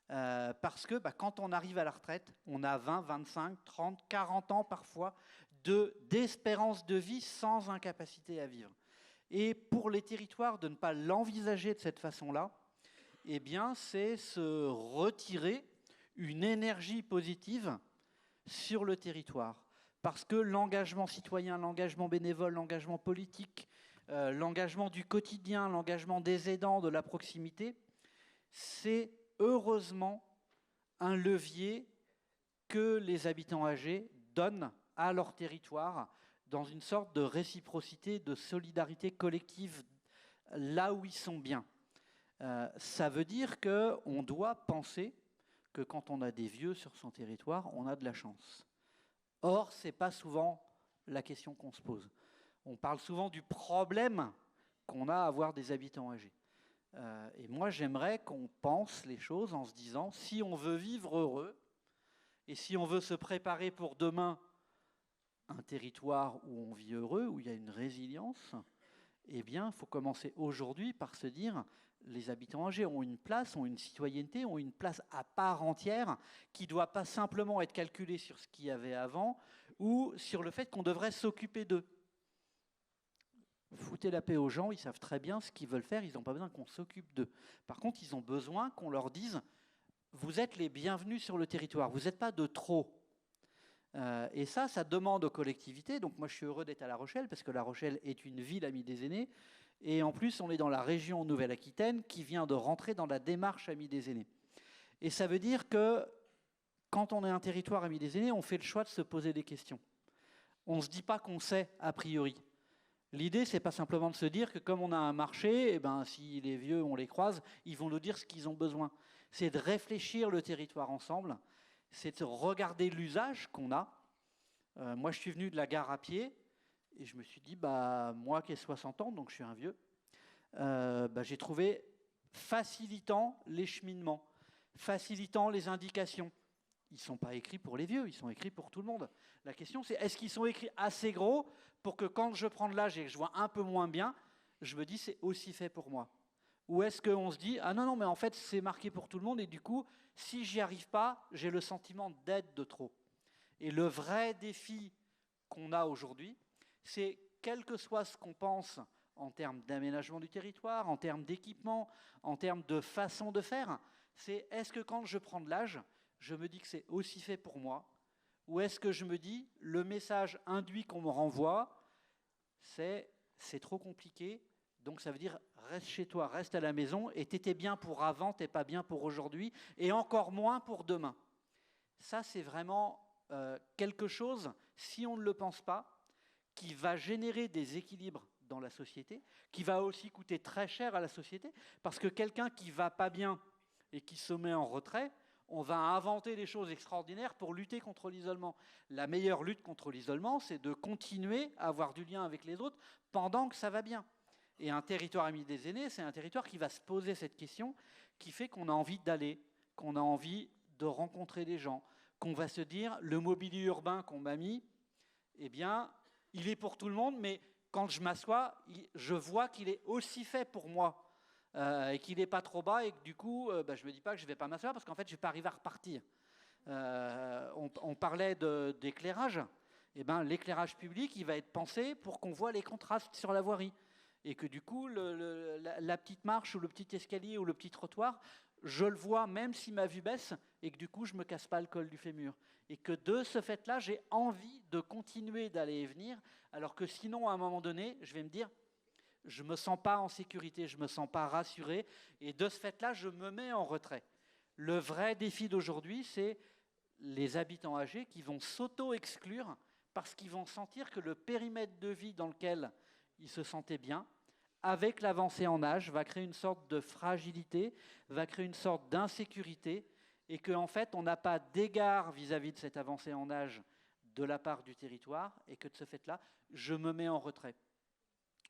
E: parce que quand on arrive à la retraite, on a 20, 25, 30, 40 ans parfois d'espérance de vie sans incapacité à vivre. Et pour les territoires, de ne pas l'envisager de cette façon-là, eh bien, c'est se retirer une énergie positive sur le territoire. Parce que l'engagement citoyen, l'engagement bénévole, l'engagement politique, l'engagement du quotidien, l'engagement des aidants, de la proximité, c'est heureusement un levier que les habitants âgés donnent à leur territoire dans une sorte de réciprocité, de solidarité collective là où ils sont bien. Ça veut dire qu'on doit penser que quand on a des vieux sur son territoire, on a de la chance. Or, ce n'est pas souvent la question qu'on se pose. On parle souvent du problème qu'on a à avoir des habitants âgés. Et moi, j'aimerais qu'on pense les choses en se disant, si on veut vivre heureux, et si on veut se préparer pour demain un territoire où on vit heureux, où il y a une résilience, eh bien, il faut commencer aujourd'hui par se dire, les habitants âgés ont une place, ont une citoyenneté, ont une place à part entière qui ne doit pas simplement être calculée sur ce qu'il y avait avant ou sur le fait qu'on devrait s'occuper d'eux. Foutez la paix aux gens, ils savent très bien ce qu'ils veulent faire, ils n'ont pas besoin qu'on s'occupe d'eux. Par contre, ils ont besoin qu'on leur dise « vous êtes les bienvenus sur le territoire, vous n'êtes pas de trop ». Et ça demande aux collectivités. Donc moi, je suis heureux d'être à La Rochelle, parce que La Rochelle est une ville amie des aînés. Et en plus, on est dans la région Nouvelle-Aquitaine qui vient de rentrer dans la démarche amie des aînés. Et ça veut dire que quand on est un territoire ami des aînés, on fait le choix de se poser des questions. On ne se dit pas qu'on sait a priori. L'idée, c'est pas simplement de se dire que comme on a un marché, eh ben, si les vieux, on les croise, ils vont nous dire ce qu'ils ont besoin. C'est de réfléchir le territoire ensemble, c'est de regarder l'usage qu'on a. Moi, je suis venu de la gare à pied, et je me suis dit, moi qui ai 60 ans, donc je suis un vieux, j'ai trouvé facilitant les cheminements, facilitant les indications. Ils ne sont pas écrits pour les vieux, ils sont écrits pour tout le monde. La question, c'est est-ce qu'ils sont écrits assez gros pour que quand je prends de l'âge et que je vois un peu moins bien, je me dis c'est aussi fait pour moi? Ou est-ce qu'on se dit, ah non, mais en fait, c'est marqué pour tout le monde, et du coup, si j'y arrive pas, j'ai le sentiment d'être de trop. Et le vrai défi qu'on a aujourd'hui, c'est quel que soit ce qu'on pense en termes d'aménagement du territoire, en termes d'équipement, en termes de façon de faire, c'est est-ce que quand je prends de l'âge, je me dis que c'est aussi fait pour moi, ou est-ce que je me dis, le message induit qu'on me renvoie, c'est trop compliqué, donc ça veut dire reste chez toi, reste à la maison, et t'étais bien pour avant, t'es pas bien pour aujourd'hui, et encore moins pour demain. Ça, c'est vraiment quelque chose, si on ne le pense pas, qui va générer des équilibres dans la société, qui va aussi coûter très cher à la société, parce que quelqu'un qui va pas bien et qui se met en retrait, on va inventer des choses extraordinaires pour lutter contre l'isolement. La meilleure lutte contre l'isolement, c'est de continuer à avoir du lien avec les autres pendant que ça va bien. Et un territoire ami des aînés, c'est un territoire qui va se poser cette question, qui fait qu'on a envie d'aller, qu'on a envie de rencontrer des gens, qu'on va se dire, le mobilier urbain qu'on m'a mis, eh bien, il est pour tout le monde, mais quand je m'assois, je vois qu'il est aussi fait pour moi. Et qu'il n'est pas trop bas, et que du coup, je ne me dis pas que je ne vais pas m'asseoir, parce qu'en fait, je ne vais pas arriver à repartir. On parlait d'éclairage. Eh ben, l'éclairage public, il va être pensé pour qu'on voit les contrastes sur la voirie. Et que du coup, la petite marche, ou le petit escalier, ou le petit trottoir, je le vois même si ma vue baisse, et que du coup, je ne me casse pas le col du fémur. Et que de ce fait-là, j'ai envie de continuer d'aller et venir, alors que sinon, à un moment donné, je vais me dire, je ne me sens pas en sécurité, je ne me sens pas rassuré, et de ce fait-là, je me mets en retrait. Le vrai défi d'aujourd'hui, c'est les habitants âgés qui vont s'auto-exclure parce qu'ils vont sentir que le périmètre de vie dans lequel ils se sentaient bien, avec l'avancée en âge, va créer une sorte de fragilité, va créer une sorte d'insécurité, et qu'en fait, on n'a pas d'égard vis-à-vis de cette avancée en âge de la part du territoire, et que de ce fait-là, je me mets en retrait.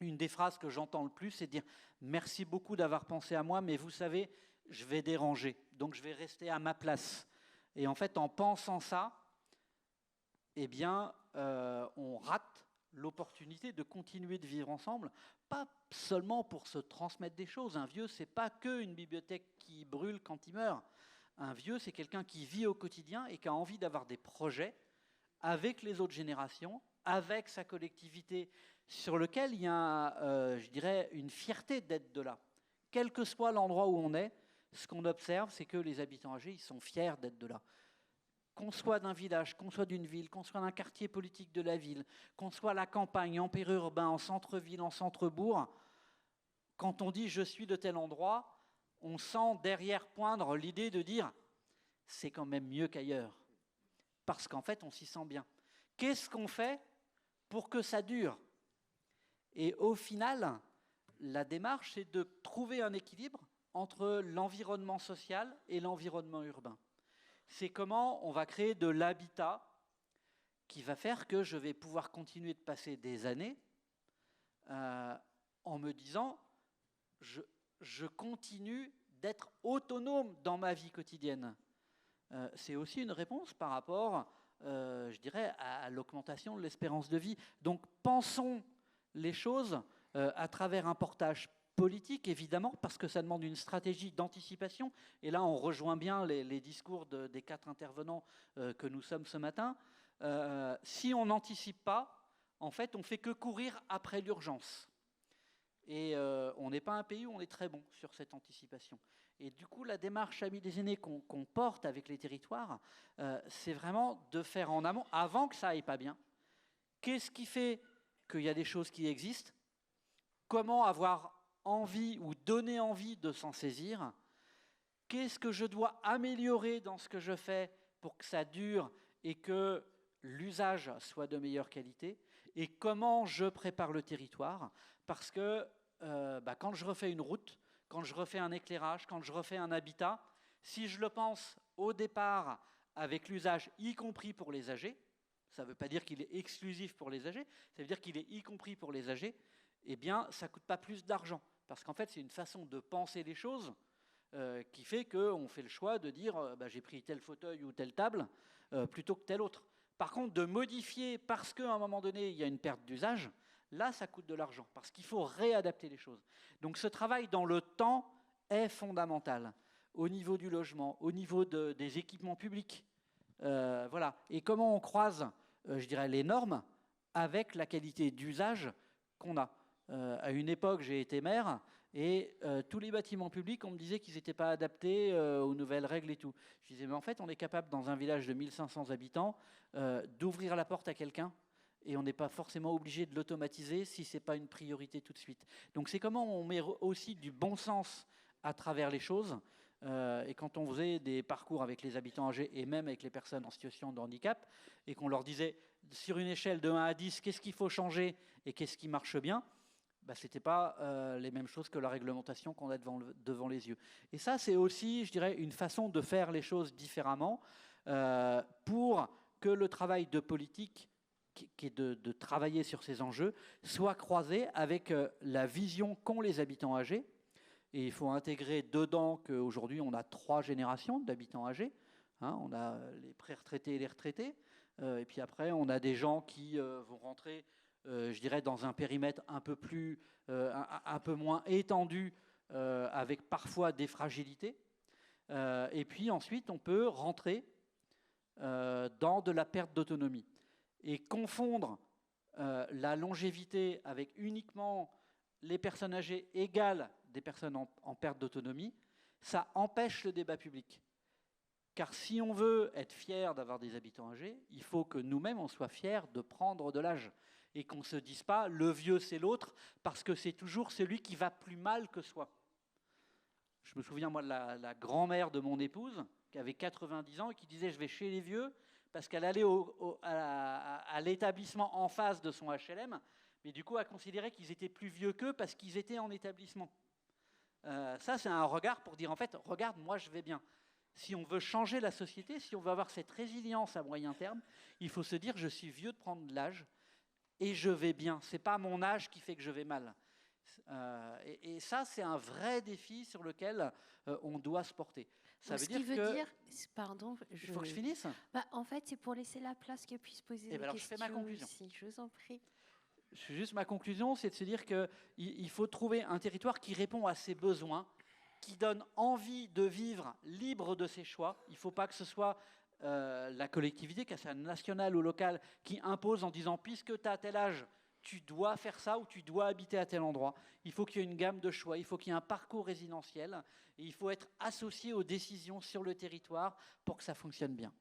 E: Une des phrases que j'entends le plus, c'est de dire « Merci beaucoup d'avoir pensé à moi, mais vous savez, je vais déranger, donc je vais rester à ma place. » Et en fait, en pensant ça, eh bien, on rate l'opportunité de continuer de vivre ensemble, pas seulement pour se transmettre des choses. Un vieux, ce n'est pas qu'une bibliothèque qui brûle quand il meurt. Un vieux, c'est quelqu'un qui vit au quotidien et qui a envie d'avoir des projets avec les autres générations, avec sa collectivité, sur lequel il y a, je dirais, une fierté d'être de là. Quel que soit l'endroit où on est, ce qu'on observe, c'est que les habitants âgés, ils sont fiers d'être de là. Qu'on soit d'un village, qu'on soit d'une ville, qu'on soit d'un quartier politique de la ville, qu'on soit à la campagne, en périurbain, en centre-ville, en centre-bourg, quand on dit « je suis de tel endroit », on sent derrière poindre l'idée de dire « c'est quand même mieux qu'ailleurs », parce qu'en fait, on s'y sent bien. Qu'est-ce qu'on fait pour que ça dure ? Et au final, la démarche, c'est de trouver un équilibre entre l'environnement social et l'environnement urbain. C'est comment on va créer de l'habitat qui va faire que je vais pouvoir continuer de passer des années en me disant je continue d'être autonome dans ma vie quotidienne. C'est aussi une réponse par rapport, je dirais, à l'augmentation de l'espérance de vie. Donc pensons les choses à travers un portage politique, évidemment, parce que ça demande une stratégie d'anticipation. Et là, on rejoint bien les discours des 4 intervenants que nous sommes ce matin. Si on n'anticipe pas, en fait, on ne fait que courir après l'urgence. Et on n'est pas un pays où on est très bon sur cette anticipation. Et du coup, la démarche Amis des aînés qu'on porte avec les territoires, c'est vraiment de faire en amont, avant que ça aille pas bien. Qu'est-ce qui fait qu'il y a des choses qui existent? Comment avoir envie ou donner envie de s'en saisir? Qu'est-ce que je dois améliorer dans ce que je fais pour que ça dure et que l'usage soit de meilleure qualité? Et comment je prépare le territoire? Parce que quand je refais une route, quand je refais un éclairage, quand je refais un habitat, si je le pense au départ avec l'usage, y compris pour les âgés, ça ne veut pas dire qu'il est exclusif pour les âgés, ça veut dire qu'il est y compris pour les âgés, eh bien, ça ne coûte pas plus d'argent. Parce qu'en fait, c'est une façon de penser les choses qui fait qu'on fait le choix de dire j'ai pris tel fauteuil ou telle table plutôt que tel autre. Par contre, de modifier parce qu'à un moment donné, il y a une perte d'usage, là, ça coûte de l'argent, parce qu'il faut réadapter les choses. Donc ce travail dans le temps est fondamental, au niveau du logement, au niveau des équipements publics. Voilà. Et comment on croise, je dirais, les normes avec la qualité d'usage qu'on a. À une époque, j'ai été maire, et tous les bâtiments publics, on me disait qu'ils n'étaient pas adaptés aux nouvelles règles et tout. Je disais, mais en fait, on est capable, dans un village de 1500 habitants, d'ouvrir la porte à quelqu'un, et on n'est pas forcément obligé de l'automatiser si ce n'est pas une priorité tout de suite. Donc c'est comment on met aussi du bon sens à travers les choses. Et quand on faisait des parcours avec les habitants âgés et même avec les personnes en situation de handicap, et qu'on leur disait, sur une échelle de 1 à 10, qu'est-ce qu'il faut changer et qu'est-ce qui marche bien, ce n'était pas les mêmes choses que la réglementation qu'on a devant les yeux. Et ça, c'est aussi, je dirais, une façon de faire les choses différemment pour que le travail de politique, qui est de travailler sur ces enjeux, soit croisé avec la vision qu'ont les habitants âgés. Et il faut intégrer dedans qu'aujourd'hui, on a 3 générations d'habitants âgés. On a les pré-retraités et les retraités. Et puis après, on a des gens qui vont rentrer, je dirais, dans un périmètre un peu moins étendu, avec parfois des fragilités. Et puis ensuite, on peut rentrer dans de la perte d'autonomie. Et confondre la longévité avec uniquement les personnes âgées égales des personnes en perte d'autonomie, ça empêche le débat public. Car si on veut être fier d'avoir des habitants âgés, il faut que nous-mêmes, on soit fiers de prendre de l'âge. Et qu'on ne se dise pas, le vieux, c'est l'autre, parce que c'est toujours celui qui va plus mal que soi. Je me souviens, moi, de la grand-mère de mon épouse, qui avait 90 ans et qui disait, je vais chez les vieux, parce qu'elle allait à l'établissement en face de son HLM, mais du coup, elle considérait qu'ils étaient plus vieux qu'eux parce qu'ils étaient en établissement. Ça, c'est un regard pour dire, en fait, regarde, moi, je vais bien. Si on veut changer la société, si on veut avoir cette résilience à moyen terme, il faut se dire, je suis vieux de prendre de l'âge et je vais bien. Ce n'est pas mon âge qui fait que je vais mal. Et ça, c'est un vrai défi sur lequel on doit se porter. Ça veut dire
A: pardon,
E: il faut que je finisse.
A: En fait, c'est pour laisser la place qu'elle puisse poser des questions. Je fais ma conclusion. Aussi, je vous en prie.
E: Juste ma conclusion, c'est de se dire qu'il faut trouver un territoire qui répond à ses besoins, qui donne envie de vivre libre de ses choix. Il ne faut pas que ce soit la collectivité, qu'elle soit nationale ou locale, qui impose en disant, puisque tu as tel âge, tu dois faire ça ou tu dois habiter à tel endroit. Il faut qu'il y ait une gamme de choix, il faut qu'il y ait un parcours résidentiel et il faut être associé aux décisions sur le territoire pour que ça fonctionne bien.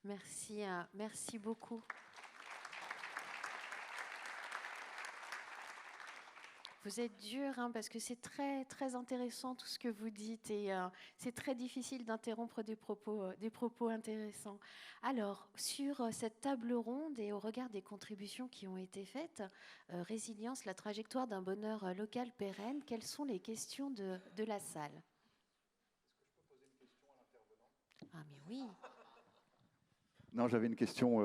A: Merci, merci beaucoup. Vous êtes dur, parce que c'est très, très intéressant tout ce que vous dites et c'est très difficile d'interrompre des propos intéressants. Alors, sur cette table ronde et au regard des contributions qui ont été faites, résilience, la trajectoire d'un bonheur local pérenne, quelles sont les questions de la salle?
D: Est-ce que je peux poser une question à l'intervenant?
A: Ah mais oui.
D: Non, j'avais une question.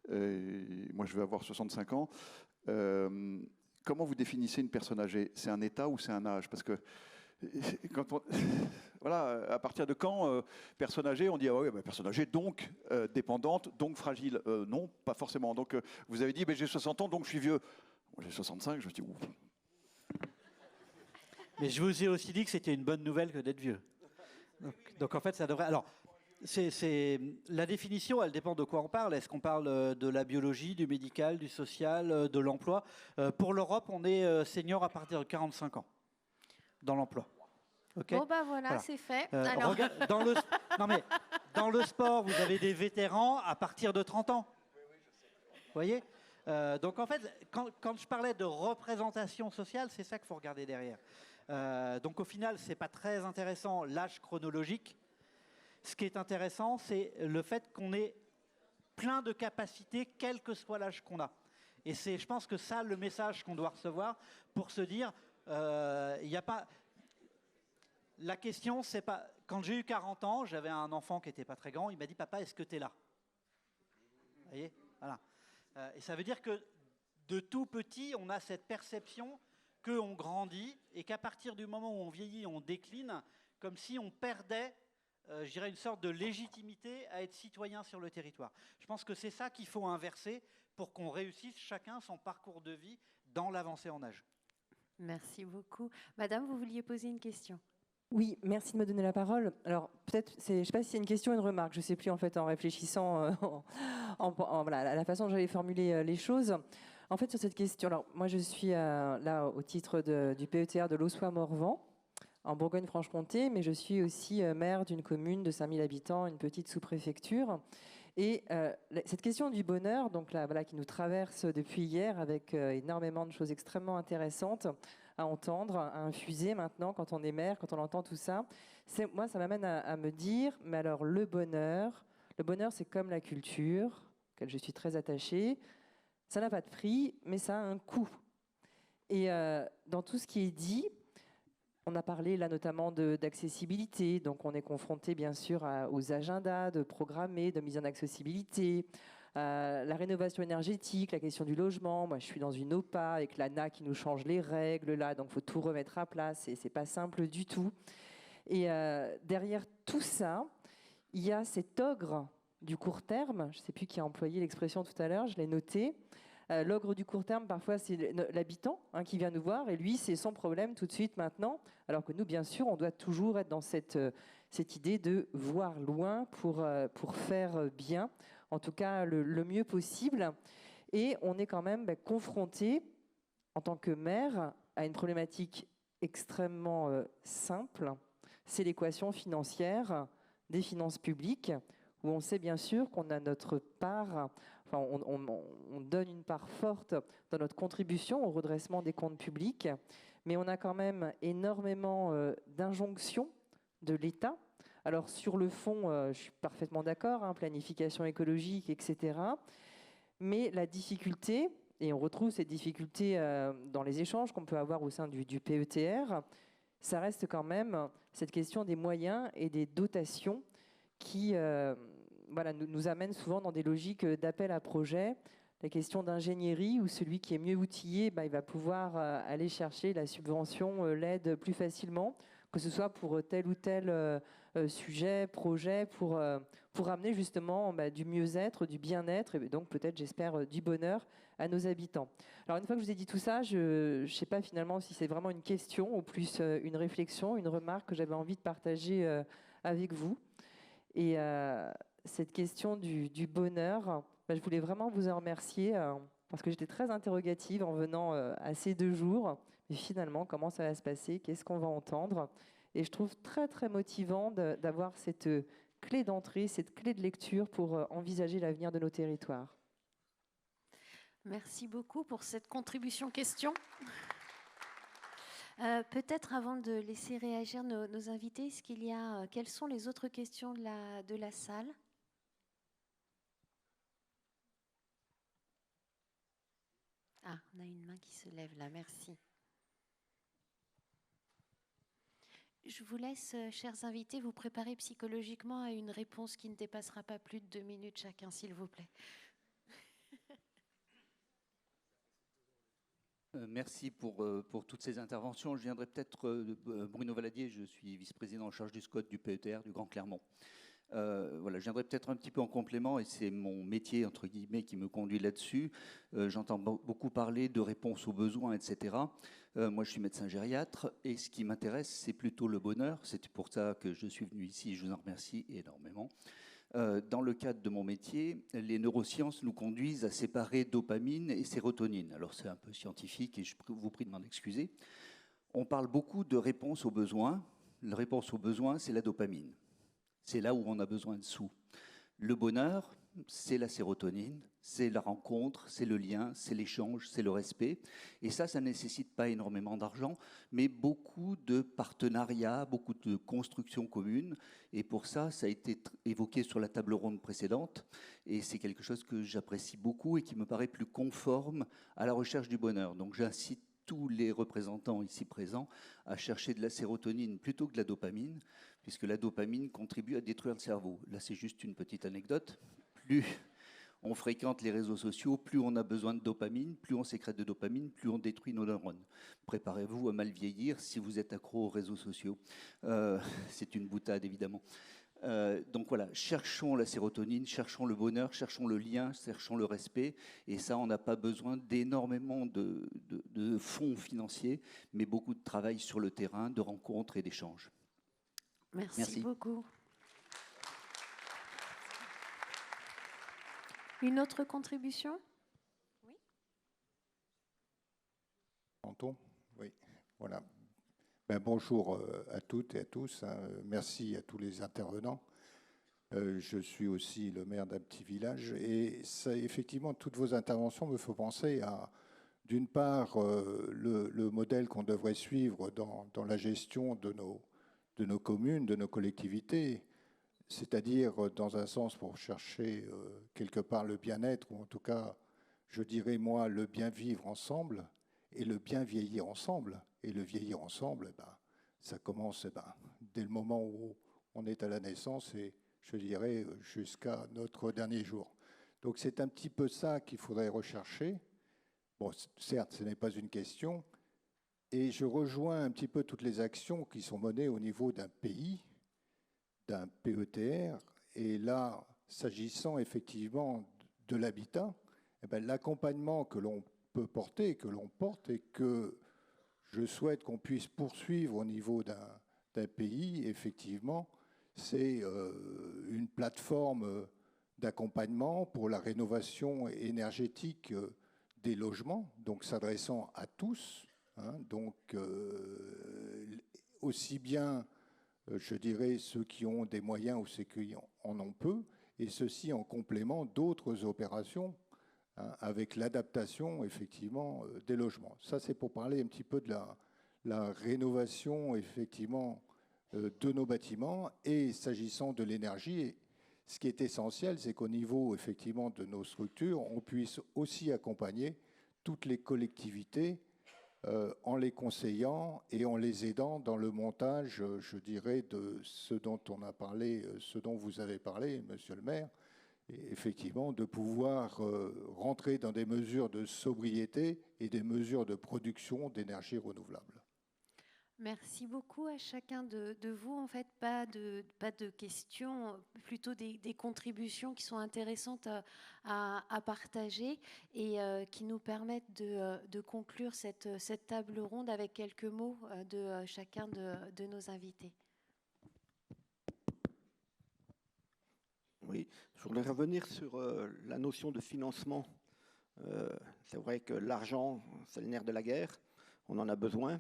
D: Moi, je vais avoir 65 ans. Comment vous définissez une personne âgée? C'est un état ou c'est un âge? Parce que quand on, voilà, à partir de quand personne âgée, on dit ah ouais, personne âgée donc dépendante, donc fragile. Non, pas forcément. Donc vous avez dit j'ai 60 ans, donc je suis vieux. Moi, j'ai 65, je me dis ouf.
E: Mais je vous ai aussi dit que c'était une bonne nouvelle que d'être vieux. Donc en fait, ça devrait. Alors, la définition, elle dépend de quoi on parle. Est-ce qu'on parle de la biologie, du médical, du social, de l'emploi? Pour l'Europe, on est senior à partir de 45 ans dans l'emploi. Okay.
A: Bon, bah voilà. C'est fait.
E: Alors... dans le sport, vous avez des vétérans à partir de 30 ans. Vous voyez, donc en fait, quand je parlais de représentation sociale, c'est ça qu'il faut regarder derrière. Donc au final, ce n'est pas très intéressant l'âge chronologique. Ce qui est intéressant, c'est le fait qu'on ait plein de capacités, quel que soit l'âge qu'on a. Et c'est, je pense que ça, le message qu'on doit recevoir pour se dire, il n'y a pas... La question, c'est pas... Quand j'ai eu 40 ans, j'avais un enfant qui n'était pas très grand, il m'a dit, papa, est-ce que tu es là? Vous voyez, voilà. Et ça veut dire que de tout petit, on a cette perception qu'on grandit et qu'à partir du moment où on vieillit, on décline, comme si on perdait, je dirais, une sorte de légitimité à être citoyen sur le territoire. Je pense que c'est ça qu'il faut inverser pour qu'on réussisse chacun son parcours de vie dans l'avancée en âge.
A: Merci beaucoup. Madame, vous vouliez poser une question?
F: Oui, merci de me donner la parole. Alors, peut-être, je ne sais pas si c'est une question ou une remarque, je ne sais plus en fait en réfléchissant voilà, à la façon dont j'allais formuler les choses. En fait, sur cette question, alors moi je suis là au titre du PETR de Laussois-Morvan, en Bourgogne-Franche-Comté, mais je suis aussi maire d'une commune de 5000 habitants, une petite sous-préfecture. Et cette question du bonheur, donc là, voilà, qui nous traverse depuis hier avec énormément de choses extrêmement intéressantes à entendre, à infuser maintenant quand on est maire, quand on entend tout ça. Moi, ça m'amène à me dire, mais alors le bonheur c'est comme la culture, auquel je suis très attachée. Ça n'a pas de prix, mais ça a un coût. Et dans tout ce qui est dit, on a parlé là notamment d'accessibilité, donc on est confronté bien sûr aux agendas de programmer, de mise en accessibilité, la rénovation énergétique, la question du logement. Moi je suis dans une OPA avec l'ANA qui nous change les règles là, donc il faut tout remettre à place et c'est pas simple du tout. Et derrière tout ça, il y a cet ogre du court terme, je ne sais plus qui a employé l'expression tout à l'heure, je l'ai noté. L'ogre du court terme, parfois, c'est l'habitant qui vient nous voir, et lui, c'est son problème tout de suite maintenant, alors que nous, bien sûr, on doit toujours être dans cette idée de voir loin pour faire bien, en tout cas le mieux possible. Et on est quand même confronté, en tant que maire, à une problématique extrêmement simple, c'est l'équation financière des finances publiques, où on sait bien sûr qu'on a notre part, enfin on donne une part forte dans notre contribution au redressement des comptes publics, mais on a quand même énormément d'injonctions de l'État. Alors sur le fond, je suis parfaitement d'accord, planification écologique, etc. Mais la difficulté, et on retrouve cette difficulté dans les échanges qu'on peut avoir au sein du PETR, ça reste quand même cette question des moyens et des dotations qui voilà, nous amène souvent dans des logiques d'appel à projet. La question d'ingénierie, où celui qui est mieux outillé, il va pouvoir aller chercher la subvention, l'aide plus facilement, que ce soit pour tel ou tel sujet, projet, pour amener justement du mieux-être, du bien-être, et donc peut-être, j'espère, du bonheur à nos habitants. Alors une fois que je vous ai dit tout ça, je ne sais pas finalement si c'est vraiment une question ou plus une réflexion, une remarque que j'avais envie de partager avec vous. Et cette question du bonheur, je voulais vraiment vous en remercier parce que j'étais très interrogative en venant à ces 2 jours. Mais finalement, comment ça va se passer? Qu'est-ce qu'on va entendre? Et je trouve très, très motivant d'avoir cette clé d'entrée, cette clé de lecture pour envisager l'avenir de nos territoires.
A: Merci beaucoup pour cette contribution question. Peut-être avant de laisser réagir nos invités, quelles sont les autres questions de la salle? Ah, on a une main qui se lève là, merci. Je vous laisse, chers invités, vous préparer psychologiquement à une réponse qui ne dépassera pas plus de 2 minutes chacun, s'il vous plaît.
G: Merci pour toutes ces interventions. Je viendrai peut-être Bruno Valadier, je suis vice-président en charge du SCOT du PETR du Grand Clermont. Voilà, je viendrai peut-être un petit peu en complément, et c'est mon métier, entre guillemets, qui me conduit là-dessus. J'entends beaucoup parler de réponse aux besoins, etc. Moi, je suis médecin gériatre, et ce qui m'intéresse, c'est plutôt le bonheur. C'est pour ça que je suis venu ici, je vous en remercie énormément. Dans le cadre de mon métier, les neurosciences nous conduisent à séparer dopamine et sérotonine. Alors, c'est un peu scientifique, et je vous prie de m'en excuser. On parle beaucoup de réponse aux besoins. La réponse aux besoins, c'est la dopamine. C'est là où on a besoin de sous. Le bonheur, c'est la sérotonine, c'est la rencontre, c'est le lien, c'est l'échange, c'est le respect. Et ça ne nécessite pas énormément d'argent, mais beaucoup de partenariats, beaucoup de constructions communes. Et pour ça, ça a été évoqué sur la table ronde précédente. Et c'est quelque chose que j'apprécie beaucoup et qui me paraît plus conforme à la recherche du bonheur. Donc j'incite tous les représentants ici présents à chercher de la sérotonine plutôt que de la dopamine, puisque la dopamine contribue à détruire le cerveau. Là, c'est juste une petite anecdote. Plus on fréquente les réseaux sociaux, plus on a besoin de dopamine, plus on sécrète de dopamine, plus on détruit nos neurones. Préparez-vous à mal vieillir si vous êtes accro aux réseaux sociaux. C'est une boutade, évidemment. Donc voilà, cherchons la sérotonine, cherchons le bonheur, cherchons le lien, cherchons le respect. Et ça, on n'a pas besoin d'énormément de fonds financiers, mais beaucoup de travail sur le terrain, de rencontres et d'échanges.
A: Merci beaucoup. Une autre contribution? Oui.
H: Anton ? Oui, voilà. Bonjour à toutes et à tous. Merci à tous les intervenants. Je suis aussi le maire d'un petit village et ça, effectivement, toutes vos interventions me font penser à, d'une part, le modèle qu'on devrait suivre dans la gestion de nos communes, de nos collectivités, c'est-à-dire dans un sens pour chercher quelque part le bien-être, ou en tout cas, je dirais moi, le bien vivre ensemble et le bien vieillir ensemble. Et le vieillir ensemble, ça commence dès le moment où on est à la naissance et je dirais jusqu'à notre dernier jour. Donc c'est un petit peu ça qu'il faudrait rechercher. Bon, certes, ce n'est pas une question. Et je rejoins un petit peu toutes les actions qui sont menées au niveau d'un pays, d'un PETR. Et là, s'agissant effectivement de l'habitat, l'accompagnement que l'on peut porter, que l'on porte et que je souhaite qu'on puisse poursuivre au niveau d'un pays, effectivement, c'est une plateforme d'accompagnement pour la rénovation énergétique des logements, donc s'adressant à tous, donc aussi bien, je dirais, ceux qui ont des moyens ou ceux qui en ont peu, et ceci en complément d'autres opérations avec l'adaptation, effectivement, des logements. Ça, c'est pour parler un petit peu de la rénovation, effectivement, de nos bâtiments. Et s'agissant de l'énergie, ce qui est essentiel, c'est qu'au niveau, effectivement, de nos structures, on puisse aussi accompagner toutes les collectivités en les conseillant et en les aidant dans le montage, je dirais, de ce dont on a parlé, ce dont vous avez parlé, monsieur le maire, et effectivement de pouvoir rentrer dans des mesures de sobriété et des mesures de production d'énergie renouvelable.
A: Merci beaucoup à chacun de vous. En fait, pas de questions, plutôt des contributions qui sont intéressantes à partager et qui nous permettent de conclure cette table ronde avec quelques mots de chacun de nos invités.
B: Oui, je voudrais revenir sur la notion de financement. C'est vrai que l'argent, c'est le nerf de la guerre, on en a besoin,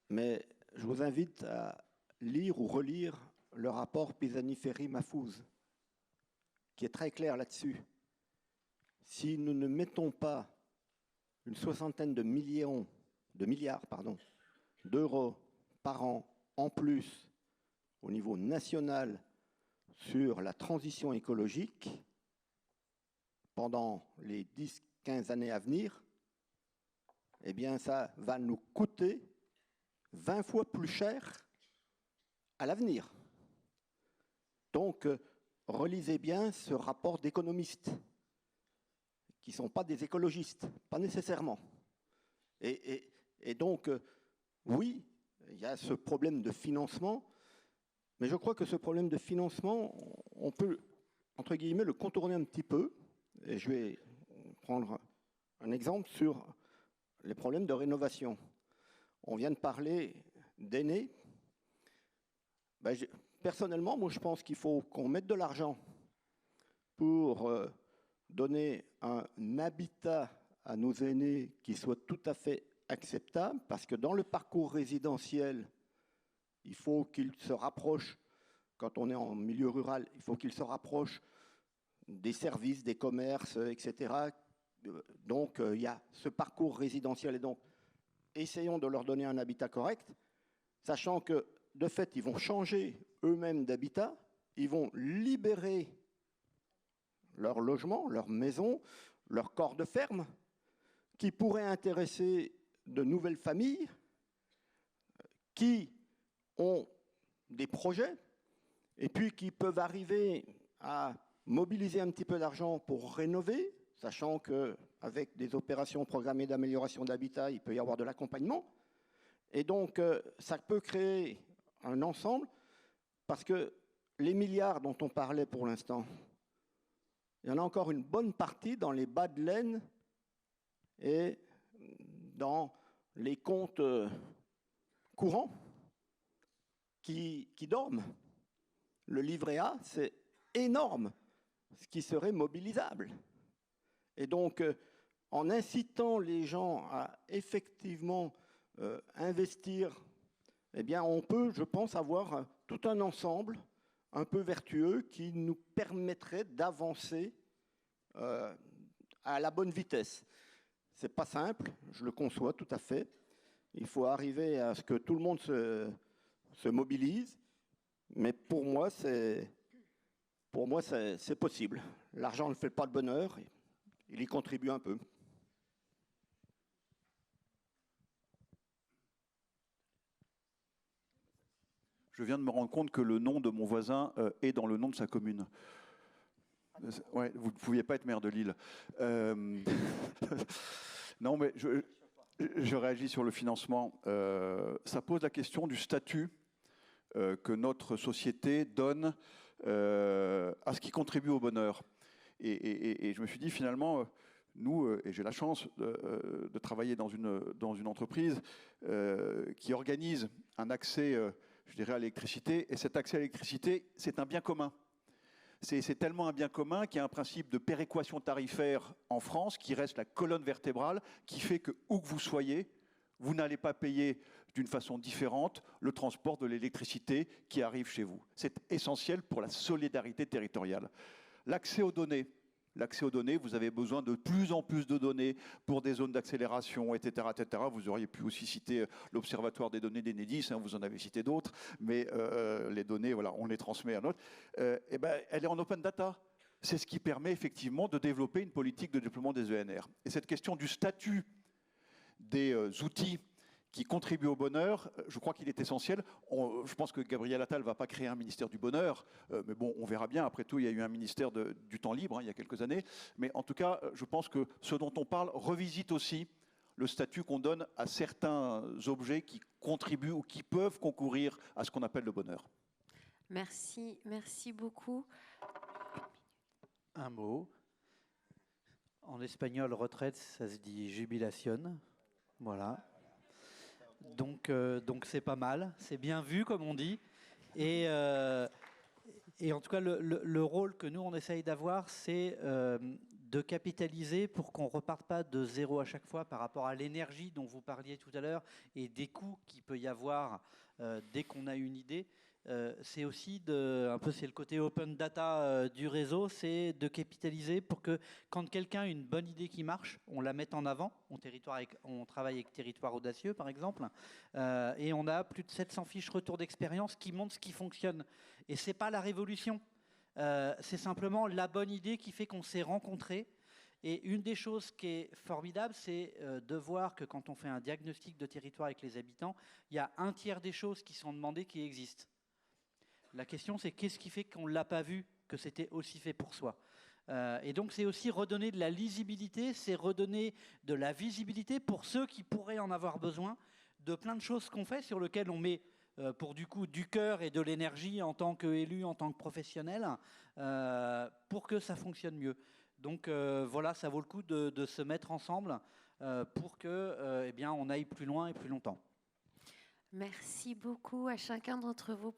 B: mais je vous invite à lire ou relire le rapport Pisani-Ferry-Mahfouz, qui est très clair là-dessus. Si nous ne mettons pas une soixantaine de milliards d'euros par an en plus au niveau national sur la transition écologique pendant les 10-15 années à venir, eh bien ça va nous coûter 20 fois plus cher à l'avenir. Donc, relisez bien ce rapport d'économistes, qui ne sont pas des écologistes, pas nécessairement. Et donc, oui, il y a ce problème de financement, Mais je crois que ce problème de financement, on peut, entre guillemets, le contourner un petit peu. Et je vais prendre un exemple sur les problèmes de rénovation. On vient de parler d'aînés. Ben, personnellement, moi, je pense qu'il faut qu'on mette de l'argent pour donner un habitat à nos aînés qui soit tout à fait acceptable, parce que dans le parcours résidentiel, il faut qu'ils se rapprochent, quand on est en milieu rural, il faut qu'ils se rapprochent des services, des commerces, etc. Donc, il y a ce parcours résidentiel. Et donc, essayons de leur donner un habitat correct, sachant que, de fait, ils vont changer eux-mêmes d'habitat, ils vont libérer leur logement, leur maison, leur corps de ferme, qui pourraient intéresser de nouvelles familles qui ont des projets et puis qui peuvent arriver à mobiliser un petit peu d'argent pour rénover, sachant qu'avec des opérations programmées d'amélioration d'habitat, il peut y avoir de l'accompagnement. Et donc, ça peut créer un ensemble, parce que les milliards dont on parlait pour l'instant, il y en a encore une bonne partie dans les bas de laine et dans les comptes courants qui dorment. Le livret A, c'est énorme, ce qui serait mobilisable. Et donc, en incitant les gens à effectivement investir, eh bien, on peut, je pense, avoir tout un ensemble un peu vertueux qui nous permettrait d'avancer à la bonne vitesse. Ce n'est pas simple, je le conçois tout à fait. Il faut arriver à ce que tout le monde se mobilise, mais pour moi, c'est possible. L'argent ne fait pas le bonheur, il y contribue un peu.
D: Je viens de me rendre compte que le nom de mon voisin est dans le nom de sa commune. Ouais, vous ne pouviez pas être maire de Lille. Non, mais je réagis sur le financement. Ça pose la question du statut que notre société donne à ce qui contribue au bonheur. Et je me suis dit, finalement, nous, et j'ai la chance de travailler dans une entreprise qui organise un accès, je dirais, à l'électricité. Et cet accès à l'électricité, c'est un bien commun. C'est tellement un bien commun qu'il y a un principe de péréquation tarifaire en France qui reste la colonne vertébrale, qui fait que, où que vous soyez, vous n'allez pas payer d'une façon différente le transport de l'électricité qui arrive chez vous. C'est essentiel pour la solidarité territoriale. L'accès aux données. L'accès aux données, vous avez besoin de plus en plus de données pour des zones d'accélération, etc., etc. Vous auriez pu aussi citer l'Observatoire des données d'Enedis, hein, vous en avez cité d'autres, mais les données, voilà, on les transmet à notre. Eh ben, elle est en open data. C'est ce qui permet effectivement de développer une politique de déploiement des ENR. Et cette question du statut des outils qui contribue au bonheur, je crois qu'il est essentiel. Je pense que Gabriel Attal ne va pas créer un ministère du bonheur, mais bon, on verra bien. Après tout, il y a eu un ministère du temps libre, hein, il y a quelques années. Mais en tout cas, je pense que ce dont on parle revisite aussi le statut qu'on donne à certains objets qui contribuent ou qui peuvent concourir à ce qu'on appelle le bonheur.
A: Merci, merci beaucoup.
E: Un mot. En espagnol, retraite, ça se dit jubilación. Voilà. Donc c'est pas mal, c'est bien vu comme on dit. Et en tout cas, le rôle que nous on essaye d'avoir, c'est de capitaliser pour qu'on ne reparte pas de zéro à chaque fois par rapport à l'énergie dont vous parliez tout à l'heure et des coûts qu'il peut y avoir dès qu'on a une idée. C'est aussi c'est le côté open data du réseau, c'est de capitaliser pour que quand quelqu'un a une bonne idée qui marche, on la mette en avant. On travaille avec Territoire Audacieux par exemple, et on a plus de 700 fiches retour d'expérience qui montrent ce qui fonctionne. Et c'est pas la révolution, c'est simplement la bonne idée qui fait qu'on s'est rencontrés. Et une des choses qui est formidable, c'est de voir que quand on fait un diagnostic de territoire avec les habitants, il y a un tiers des choses qui sont demandées qui existent. La question, c'est qu'est-ce qui fait qu'on ne l'a pas vu, que c'était aussi fait pour soi. Et donc, c'est aussi redonner de la lisibilité, c'est redonner de la visibilité pour ceux qui pourraient en avoir besoin, de plein de choses qu'on fait sur lesquelles on met pour du coup du cœur et de l'énergie en tant qu'élu, en tant que professionnel, pour que ça fonctionne mieux. Donc voilà, ça vaut le coup de se mettre ensemble pour que, eh bien, on aille plus loin et plus longtemps.
A: Merci beaucoup à chacun d'entre vous.